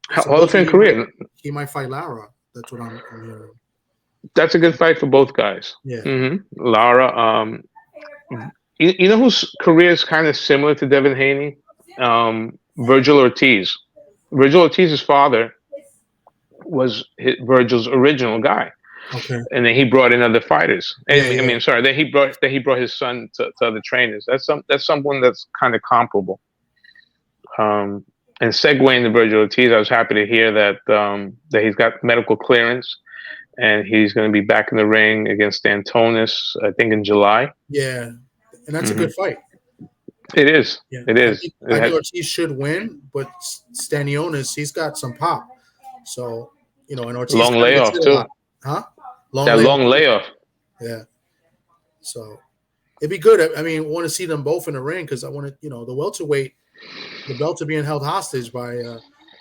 Speaker 2: Hall of Fame career.
Speaker 1: He might fight Lara. That's what I'm hearing.
Speaker 2: That's a good fight for both guys.
Speaker 1: Yeah.
Speaker 2: Lara. You know whose career is kind of similar to Devin Haney? Virgil Ortiz. Virgil Ortiz's father was Virgil's original guy.
Speaker 1: Okay.
Speaker 2: And then he brought in other fighters. Then he brought his son to other trainers. That's someone that's kind of comparable. And segueing to Virgil Ortiz, I was happy to hear that he's got medical clearance and he's going to be back in the ring against Antonis, I think in July.
Speaker 1: Yeah, and that's a good fight.
Speaker 2: It is.
Speaker 1: Yeah,
Speaker 2: It is.
Speaker 1: I think Ortiz should win, but Stanionis, he's got some pop. So, and Ortiz
Speaker 2: long layoff too.
Speaker 1: Huh?
Speaker 2: Long layoff.
Speaker 1: Yeah. So it'd be good. I mean, I want to see them both in the ring because I want to, the welterweight, the belts are being held hostage by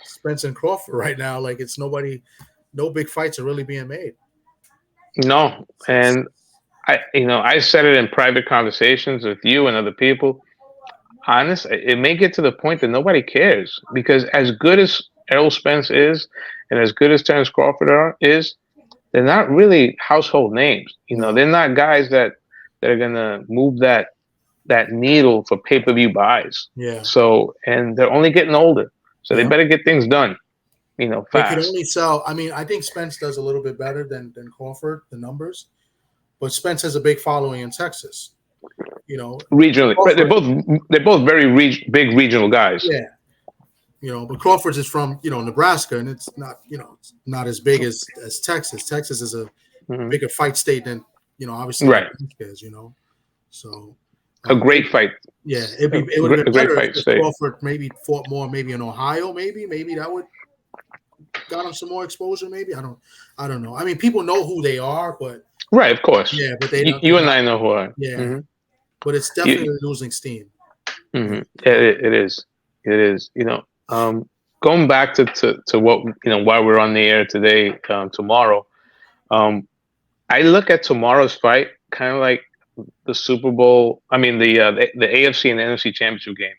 Speaker 1: Spence and Crawford right now. Like it's no big fights are really being made.
Speaker 2: No, and I said it in private conversations with you and other people. Honest, it may get to the point that nobody cares because as good as Errol Spence is, and as good as Terence Crawford is, they're not really household names. They're not guys that are gonna move that needle for pay-per-view buys.
Speaker 1: Yeah.
Speaker 2: So, and they're only getting older, so they better get things done. Fast.
Speaker 1: They can only sell. I mean, I think Spence does a little bit better than Crawford, the numbers, but Spence has a big following in Texas.
Speaker 2: Regionally, but they're both very big regional guys.
Speaker 1: Yeah. But Crawford's is from Nebraska, and it's not it's not as big as Texas. Texas is a bigger fight state than obviously is. So
Speaker 2: a great fight.
Speaker 1: Yeah, it would have been better if Crawford maybe fought more, maybe in Ohio, maybe that would got him some more exposure. Maybe I don't know. I mean, people know who they are, but
Speaker 2: right, of course.
Speaker 1: Yeah, but
Speaker 2: you and I know who are.
Speaker 1: Yeah, but it's definitely losing steam.
Speaker 2: It is. It is. Going back to what why we're on the air today, tomorrow. I look at tomorrow's fight kind of like the Super Bowl. I mean the AFC and the NFC Championship game.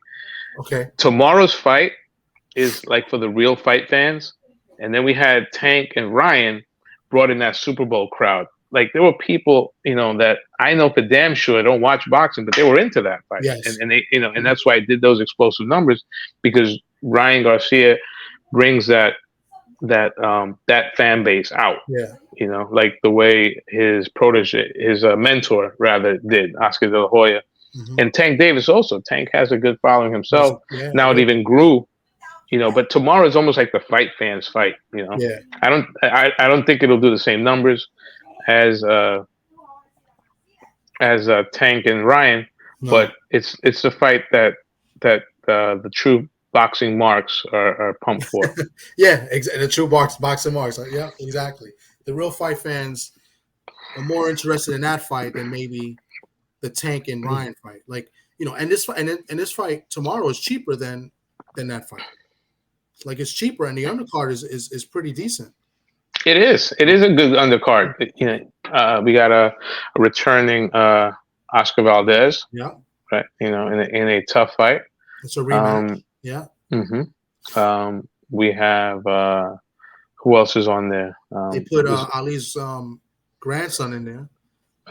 Speaker 1: Okay.
Speaker 2: Tomorrow's fight is like for the real fight fans, and then we had Tank and Ryan brought in that Super Bowl crowd. Like there were people, that I know for damn sure don't watch boxing, but they were into that fight.
Speaker 1: Yes.
Speaker 2: And they, and that's why I did those explosive numbers because Ryan Garcia brings that fan base out.
Speaker 1: Yeah.
Speaker 2: Like the way his protege, his mentor rather did, Oscar De La Hoya. And Tank Davis also. Tank has a good following himself.
Speaker 1: Yeah,
Speaker 2: now it even grew. But tomorrow is almost like the fight fans fight.
Speaker 1: Yeah.
Speaker 2: I don't think it'll do the same numbers as Tank and Ryan, but it's the fight that the true boxing marks are pumped for.
Speaker 1: Yeah, the true boxing marks. Yeah, exactly. The real fight fans are more interested in that fight than maybe the Tank and Ryan fight. Like and this fight tomorrow is cheaper than that fight. Like it's cheaper, and the undercard is pretty decent.
Speaker 2: It is. It is a good undercard. We got a returning Oscar Valdez.
Speaker 1: Yeah.
Speaker 2: Right. In a tough fight.
Speaker 1: It's a rematch. Yeah.
Speaker 2: We have who else is on there?
Speaker 1: They put Ali's grandson in there.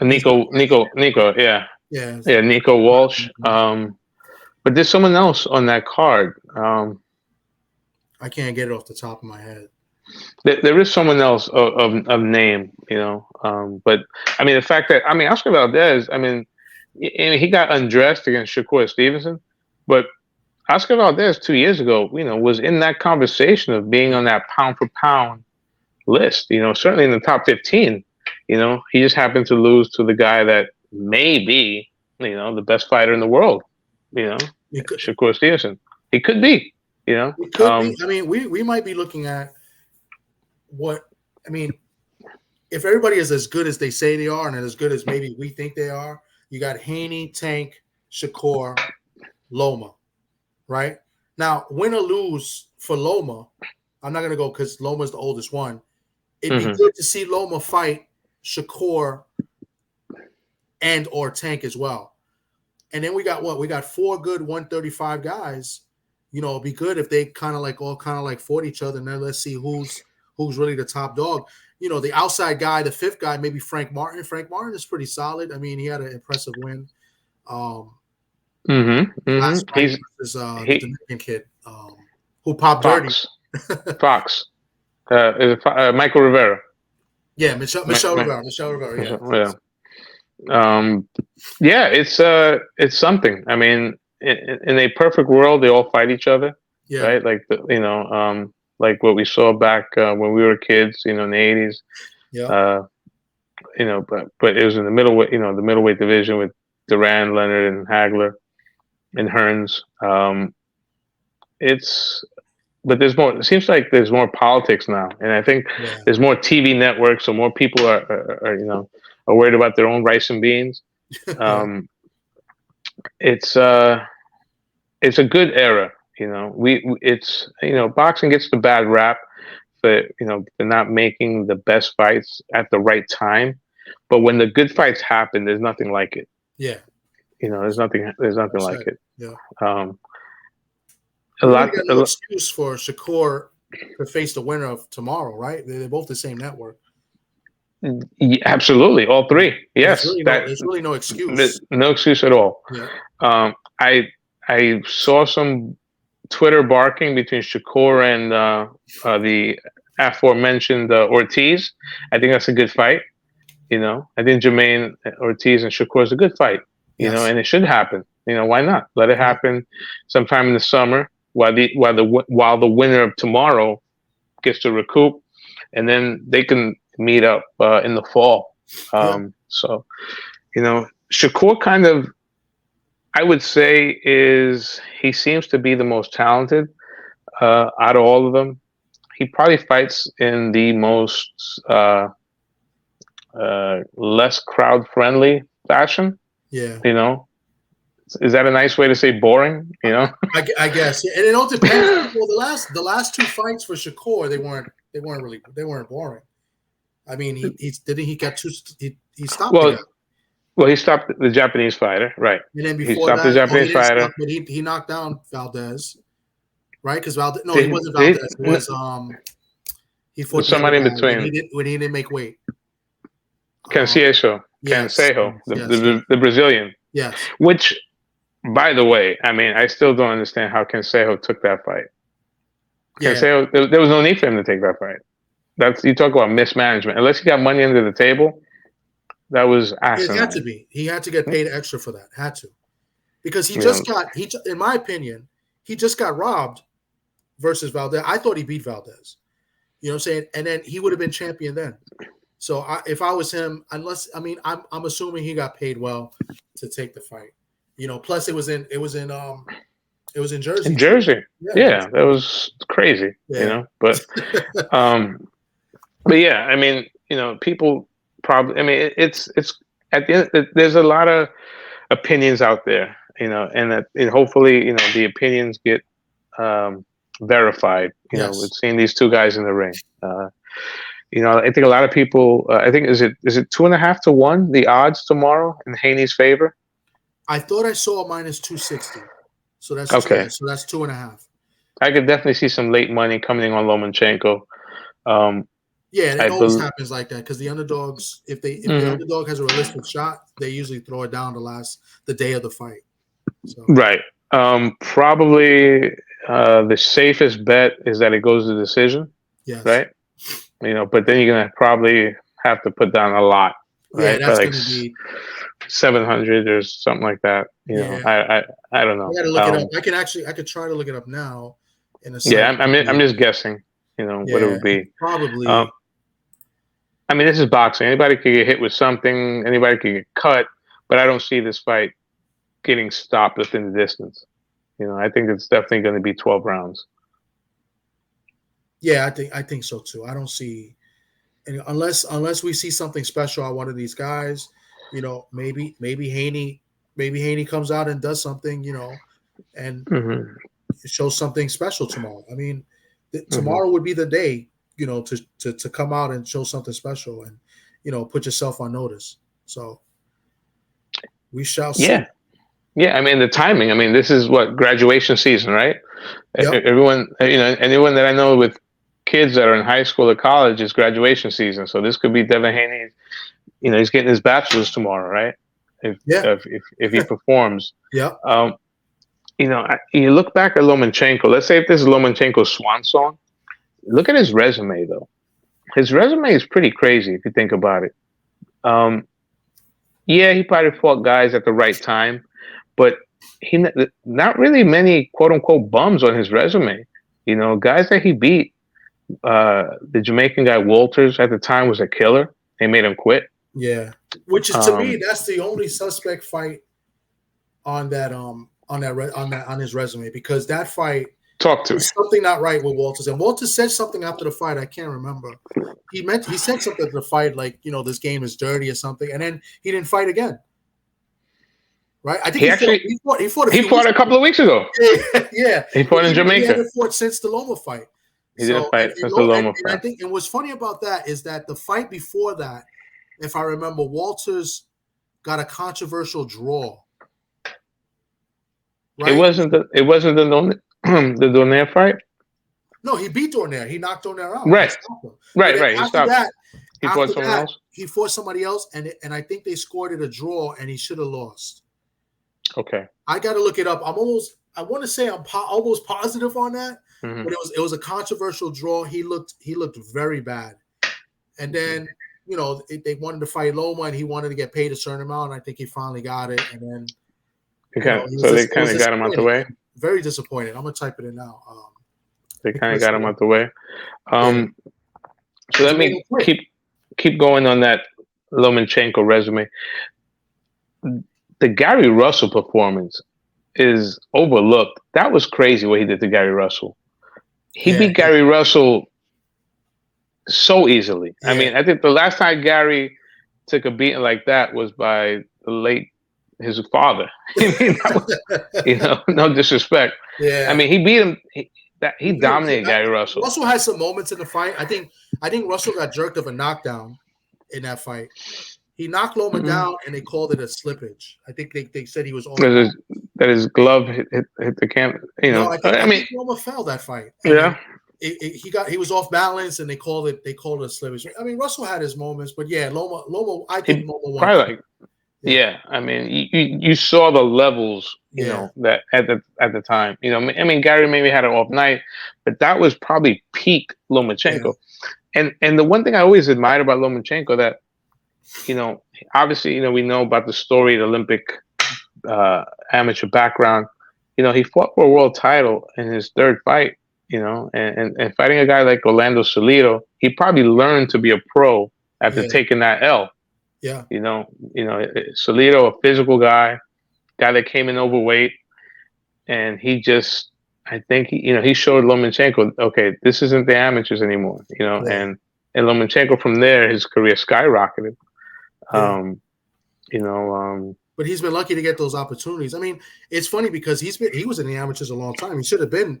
Speaker 2: Nico. Yeah.
Speaker 1: Yeah.
Speaker 2: Yeah. Nico Walsh. But there's someone else on that card.
Speaker 1: I can't get it off the top of my head.
Speaker 2: There is someone else of name, but I mean the fact that Oscar Valdez, he got undressed against Shakur Stevenson, but Oscar Valdez 2 years ago, was in that conversation of being on that pound for pound list, certainly in the top 15. He just happened to lose to the guy that may be, the best fighter in the world, Shakur Stevenson. He could be,
Speaker 1: It could be. We might be looking at if everybody is as good as they say they are and as good as maybe we think they are, you got Haney, Tank, Shakur, Loma, right? Now, win or lose for Loma, I'm not going to go because Loma's the oldest one. It'd be good to see Loma fight Shakur and or Tank as well. And then we got what? We got 4 good 135 guys. It'd be good if they kind of fought each other, and then let's see who's really the top dog. The outside guy, the 5th guy, maybe Frank Martin. Frank Martin is pretty solid. He had an impressive win. Last fight was the Dominican kid who popped
Speaker 2: Fox.
Speaker 1: dirty.
Speaker 2: Fox. Michael Rivera.
Speaker 1: Yeah, Michelle Rivera. Yeah.
Speaker 2: Yeah, it's something. In a perfect world, they all fight each other.
Speaker 1: Yeah.
Speaker 2: Right. Like like what we saw back when we were kids, in the 80s.
Speaker 1: Yeah.
Speaker 2: But it was in the middleweight, the middleweight division with Duran, Leonard, and Hagler and Hearns. It's but there's more. It seems like there's more politics now, and I think
Speaker 1: Yeah.
Speaker 2: there's more TV networks, so more people are worried about their own rice and beans.
Speaker 1: Yeah.
Speaker 2: It's a good era. It's boxing gets the bad rap for for not making the best fights at the right time, but when the good fights happen, there's nothing like it.
Speaker 1: Yeah.
Speaker 2: There's nothing
Speaker 1: That's
Speaker 2: like
Speaker 1: right.
Speaker 2: it.
Speaker 1: Yeah.
Speaker 2: A
Speaker 1: We really
Speaker 2: lot.
Speaker 1: got no excuse for Shakur to face the winner of tomorrow, right? They're both the same network.
Speaker 2: Absolutely, all three. Yes,
Speaker 1: there's really no excuse.
Speaker 2: No excuse at all.
Speaker 1: Yeah.
Speaker 2: I saw some Twitter barking between Shakur and the aforementioned Ortiz. I think that's a good fight. I think Jermaine Ortiz and Shakur is a good fight. And it should happen. Why not? Let it happen sometime in the summer while the winner of tomorrow gets to recoup, and then they can meet up in the fall. So, Shakur kind of, I would say, he seems to be the most talented out of all of them. He probably fights in the most less crowd friendly fashion.
Speaker 1: Yeah.
Speaker 2: Is that a nice way to say boring?
Speaker 1: I guess, and it all depends. Well, the last two fights for Shakur, they weren't boring. I mean, he stopped.
Speaker 2: Well, he stopped the Japanese fighter, right?
Speaker 1: And then
Speaker 2: he stopped the Japanese fighter.
Speaker 1: But he knocked down Valdez, right? Because Valdez, no, he wasn't Valdez. It was he fought
Speaker 2: somebody in between
Speaker 1: when he didn't make weight.
Speaker 2: Canseco, the Brazilian.
Speaker 1: Yes.
Speaker 2: Which, by the way, I mean, I still don't understand how Canseco took that fight. Canseco, there was no need for him to take that fight. You talk about mismanagement. Unless he got money under the table, that was asinine.
Speaker 1: It had to be. He had to get paid extra for that. Had to, because in my opinion, he just got robbed versus Valdez. I thought he beat Valdez. You know what I'm saying? And then he would have been champion then. So if I was him, I'm assuming he got paid well to take the fight. Plus it was in Jersey.
Speaker 2: In Jersey, yeah, that was crazy.
Speaker 1: Yeah.
Speaker 2: But yeah, I mean, people probably. I mean, it's at the end. There's a lot of opinions out there, and hopefully, the opinions get verified. With seeing these two guys in the ring. I think a lot of people. I think is it 2.5 to 1 the odds tomorrow in Haney's favor?
Speaker 1: I thought I saw minus 260. So that's
Speaker 2: okay.
Speaker 1: So that's 2.5.
Speaker 2: I could definitely see some late money coming in on Lomachenko.
Speaker 1: And it always happens like that because the underdogs, if the underdog has a realistic shot, they usually throw it down the day of the fight. So.
Speaker 2: Right. Probably the safest bet is that it goes to decision.
Speaker 1: Yes.
Speaker 2: Right. But then you're gonna probably have to put down a lot. Right?
Speaker 1: Yeah, that's gonna be
Speaker 2: 700 or something like that. I don't know.
Speaker 1: I gotta look it up. I could try to look it up now.
Speaker 2: I'm just guessing. What it would be.
Speaker 1: Probably.
Speaker 2: I mean, this is boxing. Anybody could get hit with something. Anybody could get cut. But I don't see this fight getting stopped within the distance. I think it's definitely going to be 12 rounds.
Speaker 1: Yeah, I think so too. I don't see, unless we see something special out of one of these guys, maybe Haney comes out and does something, and shows something special tomorrow. I mean, tomorrow would be the day, to come out and show something special and put yourself on notice. So we shall see.
Speaker 2: Yeah. I mean, the timing. I mean, this is graduation season, right? Yep. Everyone, anyone that I know with kids that are in high school or college is graduation season. So this could be Devin Haney. He's getting his bachelor's tomorrow, right? If he performs.
Speaker 1: Yeah.
Speaker 2: You look back at Lomachenko. Let's say if this is Lomachenko's swan song. Look at his resume, though. His resume is pretty crazy if you think about it. He probably fought guys at the right time, but he not really many quote unquote bums on his resume. Guys that he beat the Jamaican guy Walters at the time was a killer. They made him quit.
Speaker 1: Yeah, which is to me that's the only suspect fight on his resume, because that fight.
Speaker 2: Talk to me.
Speaker 1: Something not right with Walters, and Walters said something after the fight. I can't remember. He said something after the fight, like, this game is dirty or something, and then he didn't fight again. Right? I think he fought
Speaker 2: a couple of weeks ago.
Speaker 1: Yeah.
Speaker 2: He fought in Jamaica.
Speaker 1: He hasn't fought since the Loma fight.
Speaker 2: He didn't fight since the Loma fight.
Speaker 1: And I think, and what's funny about that is that the fight before that, if I remember, Walters got a controversial draw. Right?
Speaker 2: It wasn't the the Donaire fight.
Speaker 1: No, he beat Donaire. He knocked Donaire out.
Speaker 2: Right. He stopped. He fought someone else.
Speaker 1: He fought somebody else, and I think they scored it a draw, and he should have lost.
Speaker 2: Okay.
Speaker 1: I got to look it up. I want to say I'm almost positive on that,
Speaker 2: mm-hmm.
Speaker 1: but it was a controversial draw. He looked very bad, and then they wanted to fight Loma, and he wanted to get paid a certain amount. And I think he finally got it, and then
Speaker 2: they kind of got him out the way.
Speaker 1: Very disappointed. I'm gonna type it in now.
Speaker 2: They kind of got him out the way. So let me keep going on that Lomachenko resume. The Gary Russell performance is overlooked. That was crazy what he did to Gary Russell. He beat Gary Russell so easily. Yeah. I mean, I think the last time Gary took a beating like that was by his father. I mean, that was, no disrespect.
Speaker 1: Yeah.
Speaker 2: I mean, he beat him. He dominated Gary Russell.
Speaker 1: Russell had some moments in the fight. I think Russell got jerked of a knockdown in that fight. He knocked Loma down, and they called it a slippage. I think they said he was off.
Speaker 2: That his glove hit the camera.
Speaker 1: I think Loma fell that fight.
Speaker 2: Yeah.
Speaker 1: He was off balance, and they called it a slippage. I mean, Russell had his moments, but yeah, Loma. I think Loma won.
Speaker 2: Probably yeah. I mean, you saw the levels. You know that at the time. I mean, Gary maybe had an off night, but that was probably peak Lomachenko. Yeah. And the one thing I always admired about Lomachenko that, obviously, we know about the story, the Olympic amateur background. He fought for a world title in his third fight. And fighting a guy like Orlando Salido, he probably learned to be a pro after taking that L.
Speaker 1: Yeah.
Speaker 2: Salido, a physical guy that came in overweight, and I think he showed Lomachenko, okay, this isn't the amateurs anymore, and Lomachenko from there, his career skyrocketed.
Speaker 1: But he's been lucky to get those opportunities. I mean, it's funny because he was in the amateurs a long time. He should have been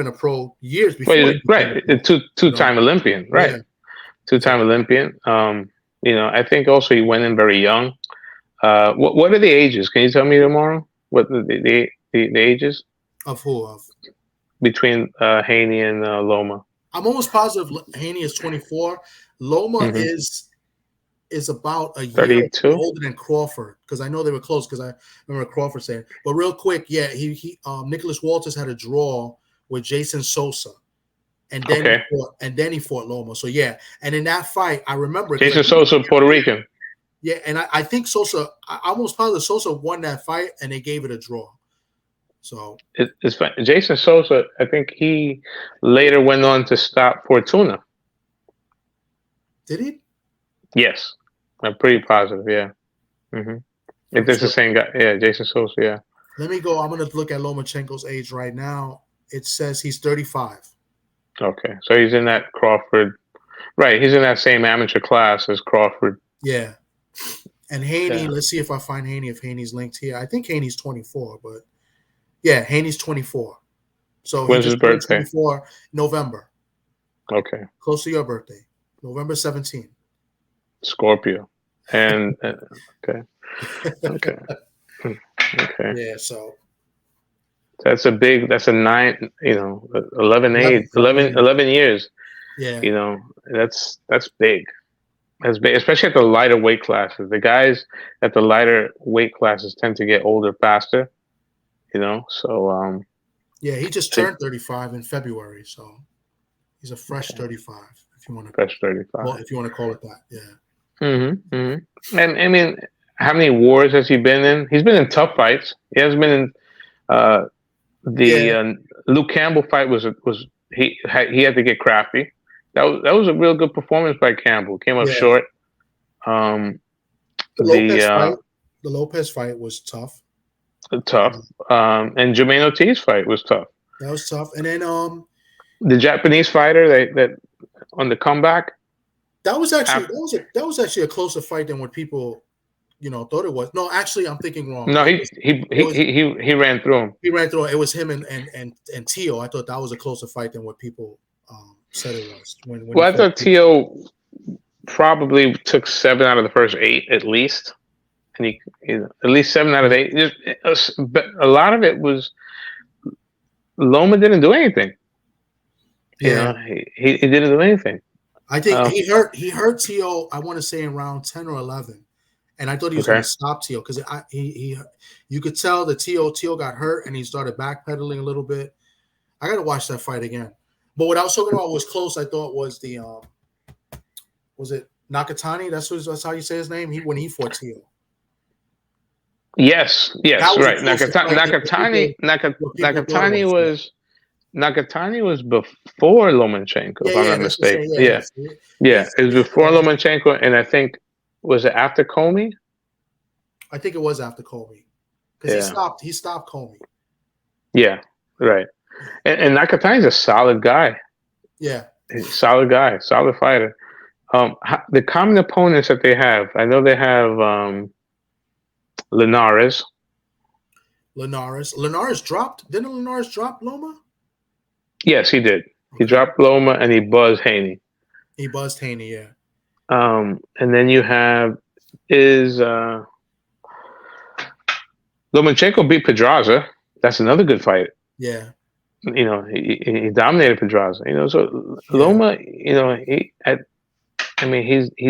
Speaker 1: a pro years before.
Speaker 2: Right, two-time Olympian, right? Yeah. Two-time Olympian. I think also he went in very young. What are the ages? Can you tell me tomorrow? What the ages?
Speaker 1: Of who?
Speaker 2: Between Haney and Loma.
Speaker 1: I'm almost positive Haney is 24. Loma is about a year
Speaker 2: 32?
Speaker 1: older than Crawford, because I know they were close, because I remember Crawford saying. But real quick, he Nicholas Walters had a draw with Jason Sosa, and then he fought Loma. So and in that fight, I remember
Speaker 2: Jason Sosa, Puerto Rican.
Speaker 1: Yeah, and I think Sosa, I almost positive Sosa won that fight, and they gave it a draw. So
Speaker 2: it's fun. Jason Sosa, I think he later went on to stop Fortuna.
Speaker 1: Did he?
Speaker 2: Yes, I'm pretty positive. Yeah, if it's the same guy, Jason Sosa. Yeah.
Speaker 1: Let me go. I'm going to look at Lomachenko's age right now. It says he's 35.
Speaker 2: Okay, so he's in that Crawford. Right, he's in that same amateur class as Crawford.
Speaker 1: Yeah. And Haney, let's see if I find Haney, if Haney's linked here. I think Haney's 24, but Haney's 24. So
Speaker 2: when's his birthday?
Speaker 1: 24 November.
Speaker 2: Okay.
Speaker 1: Close to your birthday, November 17th.
Speaker 2: Scorpio. And okay.
Speaker 1: Yeah, so
Speaker 2: that's a 9, 11 years.
Speaker 1: Yeah.
Speaker 2: That's big. That's big, especially at the lighter weight classes. The guys at the lighter weight classes tend to get older faster, so
Speaker 1: he just turned 35 in February, so he's a fresh 35, if you want to.
Speaker 2: Fresh 35.
Speaker 1: Well, if you want to call it that, yeah.
Speaker 2: And I mean, how many wars has he been in? He's been in tough fights. He has been in the Luke Campbell fight was he had to get crafty. That was a real good performance by Campbell. Came up
Speaker 1: Yeah.
Speaker 2: short.
Speaker 1: The Lopez fight was tough.
Speaker 2: Tough. And Jermaine Ortiz fight was tough.
Speaker 1: That was tough. And then
Speaker 2: the Japanese fighter that on the comeback.
Speaker 1: That was actually a closer fight than what people, thought it was. No, actually, I'm thinking wrong.
Speaker 2: No, he ran through him.
Speaker 1: He ran through him. It was him and Tio. I thought that was a closer fight than what people said it was.
Speaker 2: Well, I thought Tio probably took 7 out of the first 8 at least, and he at least 7 out of 8. But a lot of it was Loma didn't do anything.
Speaker 1: Yeah,
Speaker 2: he didn't do anything.
Speaker 1: I think he hurt Tio. I want to say in round 10 or 11, and I thought he was going to stop Tio because you could tell that Tio got hurt and he started backpedaling a little bit. I got to watch that fight again. But what I was talking about was close. I thought was the was it Nakatani? That's how you say his name. When he fought Tio.
Speaker 2: Yes, right. Nakatani was before Lomachenko, if I'm not mistaken. Yeah. It was before Lomachenko, and I think was it after Comey?
Speaker 1: I think it was after Comey because he stopped Comey.
Speaker 2: Yeah, right. And Nakatani's a solid guy.
Speaker 1: Yeah,
Speaker 2: he's a solid guy, solid fighter. The common opponents that they have, I know they have Linares.
Speaker 1: Linares dropped. Didn't Linares drop Loma?
Speaker 2: Yes, he did. He dropped Loma and he buzzed Haney.
Speaker 1: He buzzed Haney, yeah.
Speaker 2: And then you have Lomachenko beat Pedraza. That's another good fight.
Speaker 1: Yeah.
Speaker 2: He dominated Pedraza. So Loma, he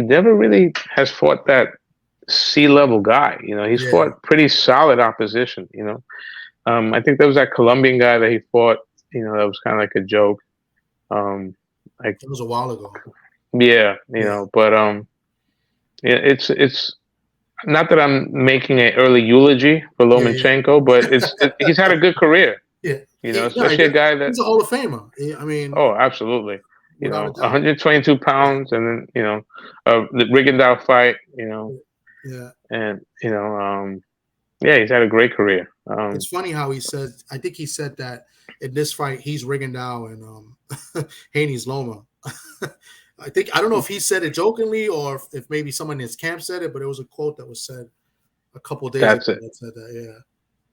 Speaker 2: never really has fought that C-level guy. He's fought pretty solid opposition. I think there was that Colombian guy that he fought. That was kind of like a joke.
Speaker 1: It was a while ago.
Speaker 2: Yeah, but it's not that I'm making an early eulogy for Lomachenko, but he's had a good career.
Speaker 1: Yeah,
Speaker 2: especially a guy that's
Speaker 1: he's a Hall of Famer.
Speaker 2: Oh, absolutely. 122 pounds, and then the Rigondeaux fight.
Speaker 1: Yeah,
Speaker 2: and he's had a great career.
Speaker 1: It's funny how he said. I think he said that in this fight he's Rigondeaux and Haney's Loma. I don't know if he said it jokingly or if maybe someone in his camp said it, but it was a quote that was said a couple of days ago that said that. Yeah,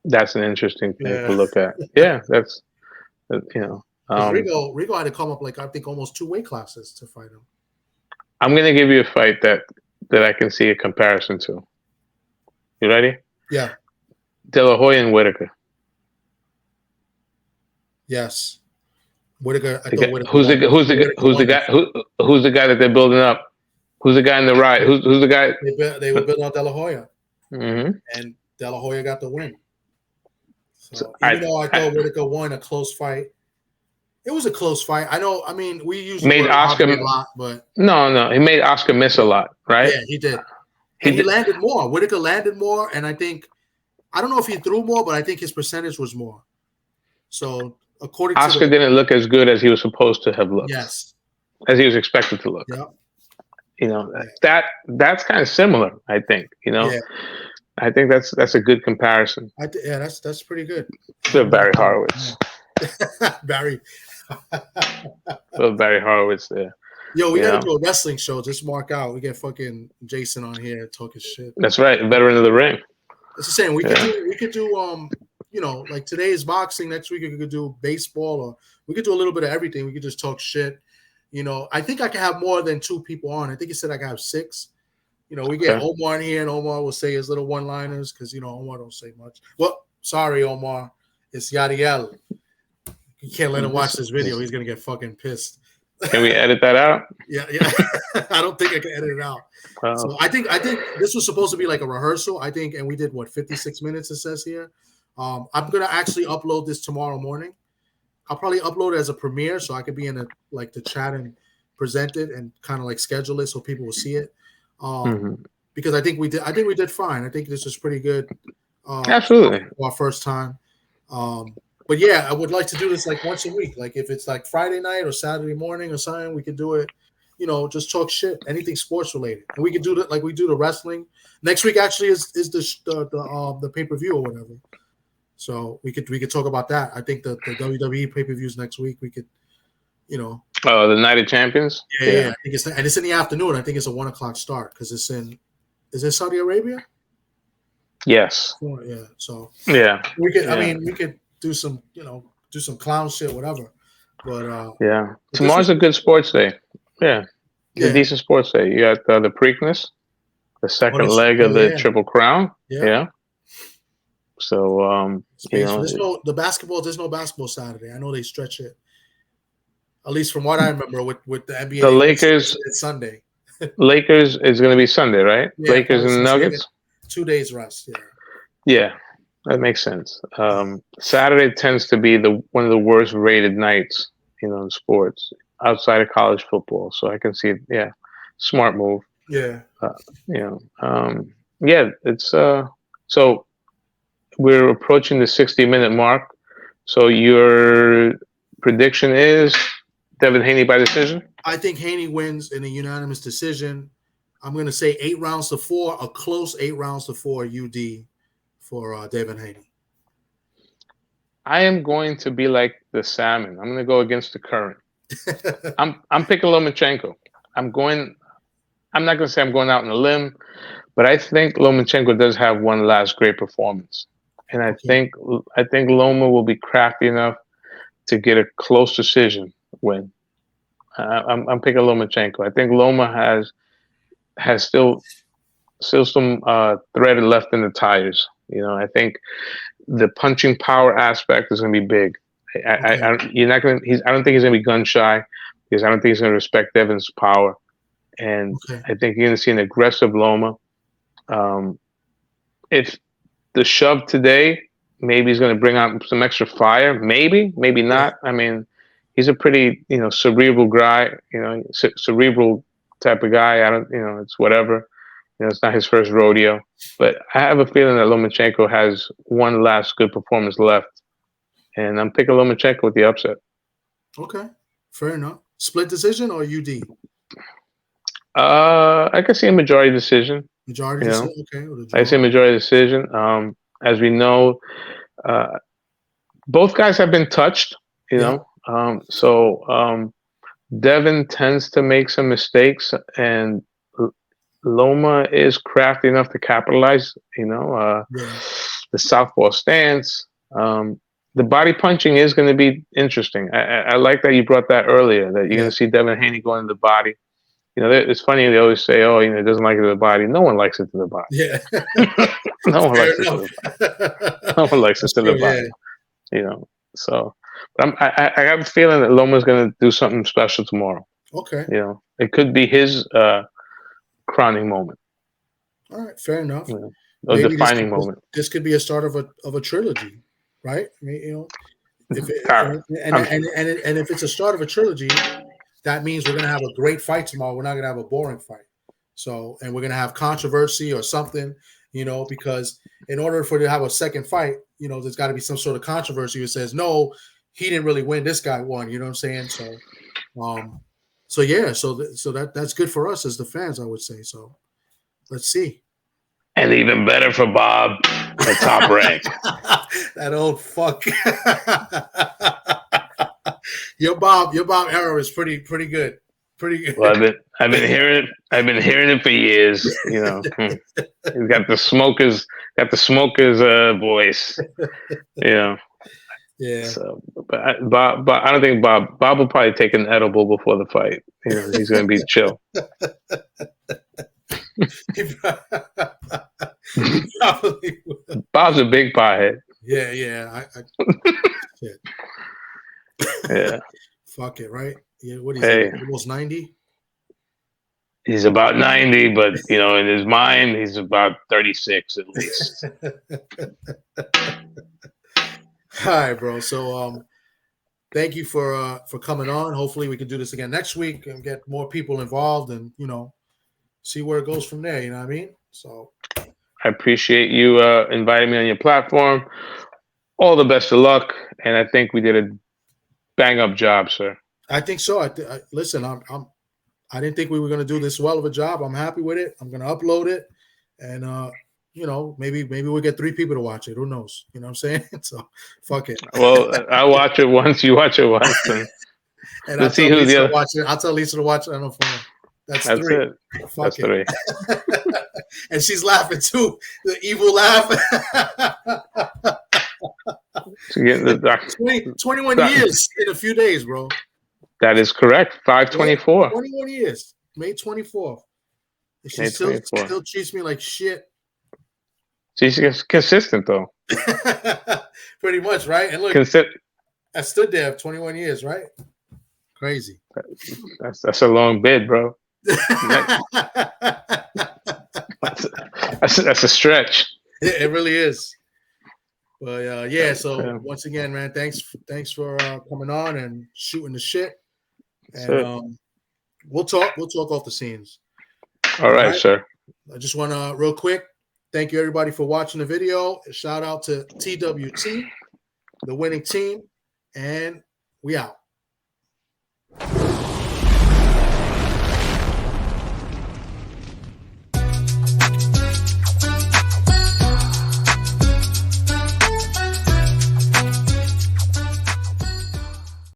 Speaker 2: that's an interesting thing to look at. Yeah, that's
Speaker 1: Rigo had to come up I think almost 2 weight classes to fight him.
Speaker 2: I'm gonna give you a fight that I can see a comparison to. You ready?
Speaker 1: Yeah.
Speaker 2: De La Hoya and Whitaker.
Speaker 1: Yes. Whitaker.
Speaker 2: Who's the guy that they're building up? Who's the guy in the right? Who's the guy?
Speaker 1: They were building up De La Hoya,
Speaker 2: and
Speaker 1: De La Hoya got the win. So even though I thought Whitaker won a close fight, it was a close fight. I know. I mean, we usually
Speaker 2: made Oscar
Speaker 1: a lot, but
Speaker 2: no, he made Oscar miss a lot, right?
Speaker 1: Yeah, he did. He landed more. Whitaker landed more, and I don't know if he threw more, but I think his percentage was more. So according to
Speaker 2: Oscar didn't look as good as he was supposed to have looked.
Speaker 1: Yes,
Speaker 2: as he was expected to look.
Speaker 1: Yeah.
Speaker 2: That's kind of similar. I think. I think that's a good comparison.
Speaker 1: That's pretty good.
Speaker 2: To Barry Horowitz.
Speaker 1: Barry.
Speaker 2: Barry Horowitz there.
Speaker 1: Yo, we gotta do a wrestling show. Just mark out. We get fucking Jason on here talking shit.
Speaker 2: That's right, veteran of the ring.
Speaker 1: That's the same. We could do like today's boxing. Next week we could do baseball, or we could do a little bit of everything. We could just talk shit. I think I can have more than 2 people on. I think he said I can have 6. We get Omar in here, and Omar will say his little one-liners because Omar don't say much. Well, sorry, Omar. It's Yadiel. You can't let him watch this video. He's gonna get fucking pissed.
Speaker 2: Can we edit that out?
Speaker 1: Yeah. I don't think I can edit it out. So I think this was supposed to be like a rehearsal. I think, and we did 56 minutes. It says here. I'm gonna actually upload this tomorrow morning. I'll probably upload it as a premiere, so I could be in the chat and present it and kind of schedule it so people will see it. Because I think we did fine. I think this was pretty good.
Speaker 2: Absolutely,
Speaker 1: our first time. But yeah, I would like to do this like once a week. Like if it's like Friday night or Saturday morning or something, we could do it. You know, just talk shit, anything sports related, and we could do that like we do the wrestling. Next week actually is the pay per view or whatever. So we could talk about that. I think the WWE pay per views next week. We could, you know.
Speaker 2: Oh, the Night of Champions.
Speaker 1: Yeah. I think it's in the afternoon. I think it's a 1:00 start because it's in. Is it Saudi Arabia?
Speaker 2: Yes.
Speaker 1: Yeah. So
Speaker 2: yeah,
Speaker 1: we could.
Speaker 2: yeah.
Speaker 1: I mean, we could do some, do some clown shit, whatever. But
Speaker 2: yeah, tomorrow's a good sports day. Yeah, it's a decent sports day. You got the Preakness, the second leg of the Triple Crown. Yeah. So
Speaker 1: there's the basketball. There's no basketball Saturday. I know they stretch it. At least from what I remember with the NBA,
Speaker 2: the Lakers,
Speaker 1: it's Sunday.
Speaker 2: Lakers is going to be Sunday, right?
Speaker 1: Yeah,
Speaker 2: Lakers and Nuggets.
Speaker 1: 2 days rest. Yeah.
Speaker 2: Yeah, that makes sense. Saturday tends to be one of the worst rated nights, in sports outside of college football. So I can see it. Yeah, smart move.
Speaker 1: Yeah.
Speaker 2: Yeah, it's so we're approaching the 60-minute mark. So your prediction is Devin Haney by decision?
Speaker 1: I think Haney wins in a unanimous decision. I'm going to say 8 rounds to 4, a close 8 rounds to 4 UD for Devin Haney.
Speaker 2: I am going to be like the salmon. I'm going to go against the current. I'm picking Lomachenko. I'm not going to say I'm going out on a limb, but I think Lomachenko does have one last great performance. And I think Loma will be crafty enough to get a close decision win. I'm picking Lomachenko. I think Loma has still some thread left in the tires. I think the punching power aspect is going to be big. I don't think he's going to be gun shy because I don't think he's going to respect Devin's power. And I think you're going to see an aggressive Loma. If the shove today, maybe he's going to bring out some extra fire. Maybe not. I mean, he's a pretty, cerebral guy, cerebral type of guy. I don't, it's whatever. It's not his first rodeo. But I have a feeling that Lomachenko has one last good performance left. And I'm picking Lomachenko with the upset.
Speaker 1: Okay. Fair enough. Split decision or UD?
Speaker 2: I can see a majority decision.
Speaker 1: Majority decision? Okay.
Speaker 2: I see a majority decision. As we know, both guys have been touched, so Devin tends to make some mistakes, and Loma is crafty enough to capitalize, the southpaw stance. The body punching is going to be interesting. I like that you brought that earlier, that you're going to see Devin Haney going to the body. It's funny, they always say, oh, it doesn't like it to the body. No one likes it to the body.
Speaker 1: Yeah.
Speaker 2: No one likes it to the body. No one likes it to the body. So but I have a feeling that Loma's going to do something special tomorrow.
Speaker 1: Okay.
Speaker 2: It could be his crowning moment.
Speaker 1: All right, fair enough.
Speaker 2: A defining moment.
Speaker 1: This could be a start of a trilogy, right? I mean, if it's a start of a trilogy, that means we're going to have a great fight tomorrow. We're not going to have a boring fight. So, and we're going to have controversy or something, because in order for it to have a second fight, there's got to be some sort of controversy that says, no, he didn't really win. This guy won. You know what I'm saying? So that's good for us as the fans, I would say. So let's see.
Speaker 2: And even better for Bob, the Top Rank.
Speaker 1: That old fuck. Your Bob era is pretty good. Pretty good.
Speaker 2: Well, I've been hearing it for years. He's got the smoker's voice.
Speaker 1: Yeah.
Speaker 2: So, but Bob, I don't think Bob will probably take an edible before the fight. He's going to be chill.
Speaker 1: He probably will.
Speaker 2: Bob's a big pothead.
Speaker 1: Yeah. Shit.
Speaker 2: Yeah.
Speaker 1: Fuck it, right? Yeah. What is he? Almost 90.
Speaker 2: He's about 90, but in his mind, he's about 36 at least.
Speaker 1: All right, bro. So, thank you for coming on. Hopefully, we can do this again next week and get more people involved, and see where it goes from there. You know what I mean? So,
Speaker 2: I appreciate you inviting me on your platform. All the best of luck, and I think we did a bang up job, sir.
Speaker 1: I think so. Listen, I didn't think we were going to do this well of a job. I'm happy with it. I'm going to upload it, and you know, maybe we'll get 3 people to watch it. Who knows? You know what I'm saying? So fuck it.
Speaker 2: Well, I'll watch it once. You watch it once, and
Speaker 1: I'll
Speaker 2: see
Speaker 1: tell
Speaker 2: who
Speaker 1: Lisa
Speaker 2: the
Speaker 1: to
Speaker 2: other.
Speaker 1: watch it. I'll tell Lisa to watch it on the phone. That's 3.
Speaker 2: It.
Speaker 1: Fuck
Speaker 2: That's
Speaker 1: it.
Speaker 2: 3.
Speaker 1: And she's laughing too. The evil laugh. 21 years in a few days, bro.
Speaker 2: That is correct. 5/24.
Speaker 1: 21 years. May 24th. She still treats me like shit.
Speaker 2: She's consistent though.
Speaker 1: Pretty much, right? And look, I stood there 21 years, right? Crazy.
Speaker 2: That's a long bid, bro. That's a stretch.
Speaker 1: It really is. But yeah, so once again, man, thanks for coming on and shooting the shit. And we'll talk off the scenes.
Speaker 2: All right, sir.
Speaker 1: I just want to real quick thank you everybody for watching the video. A shout out to TWT, the winning team, and we out.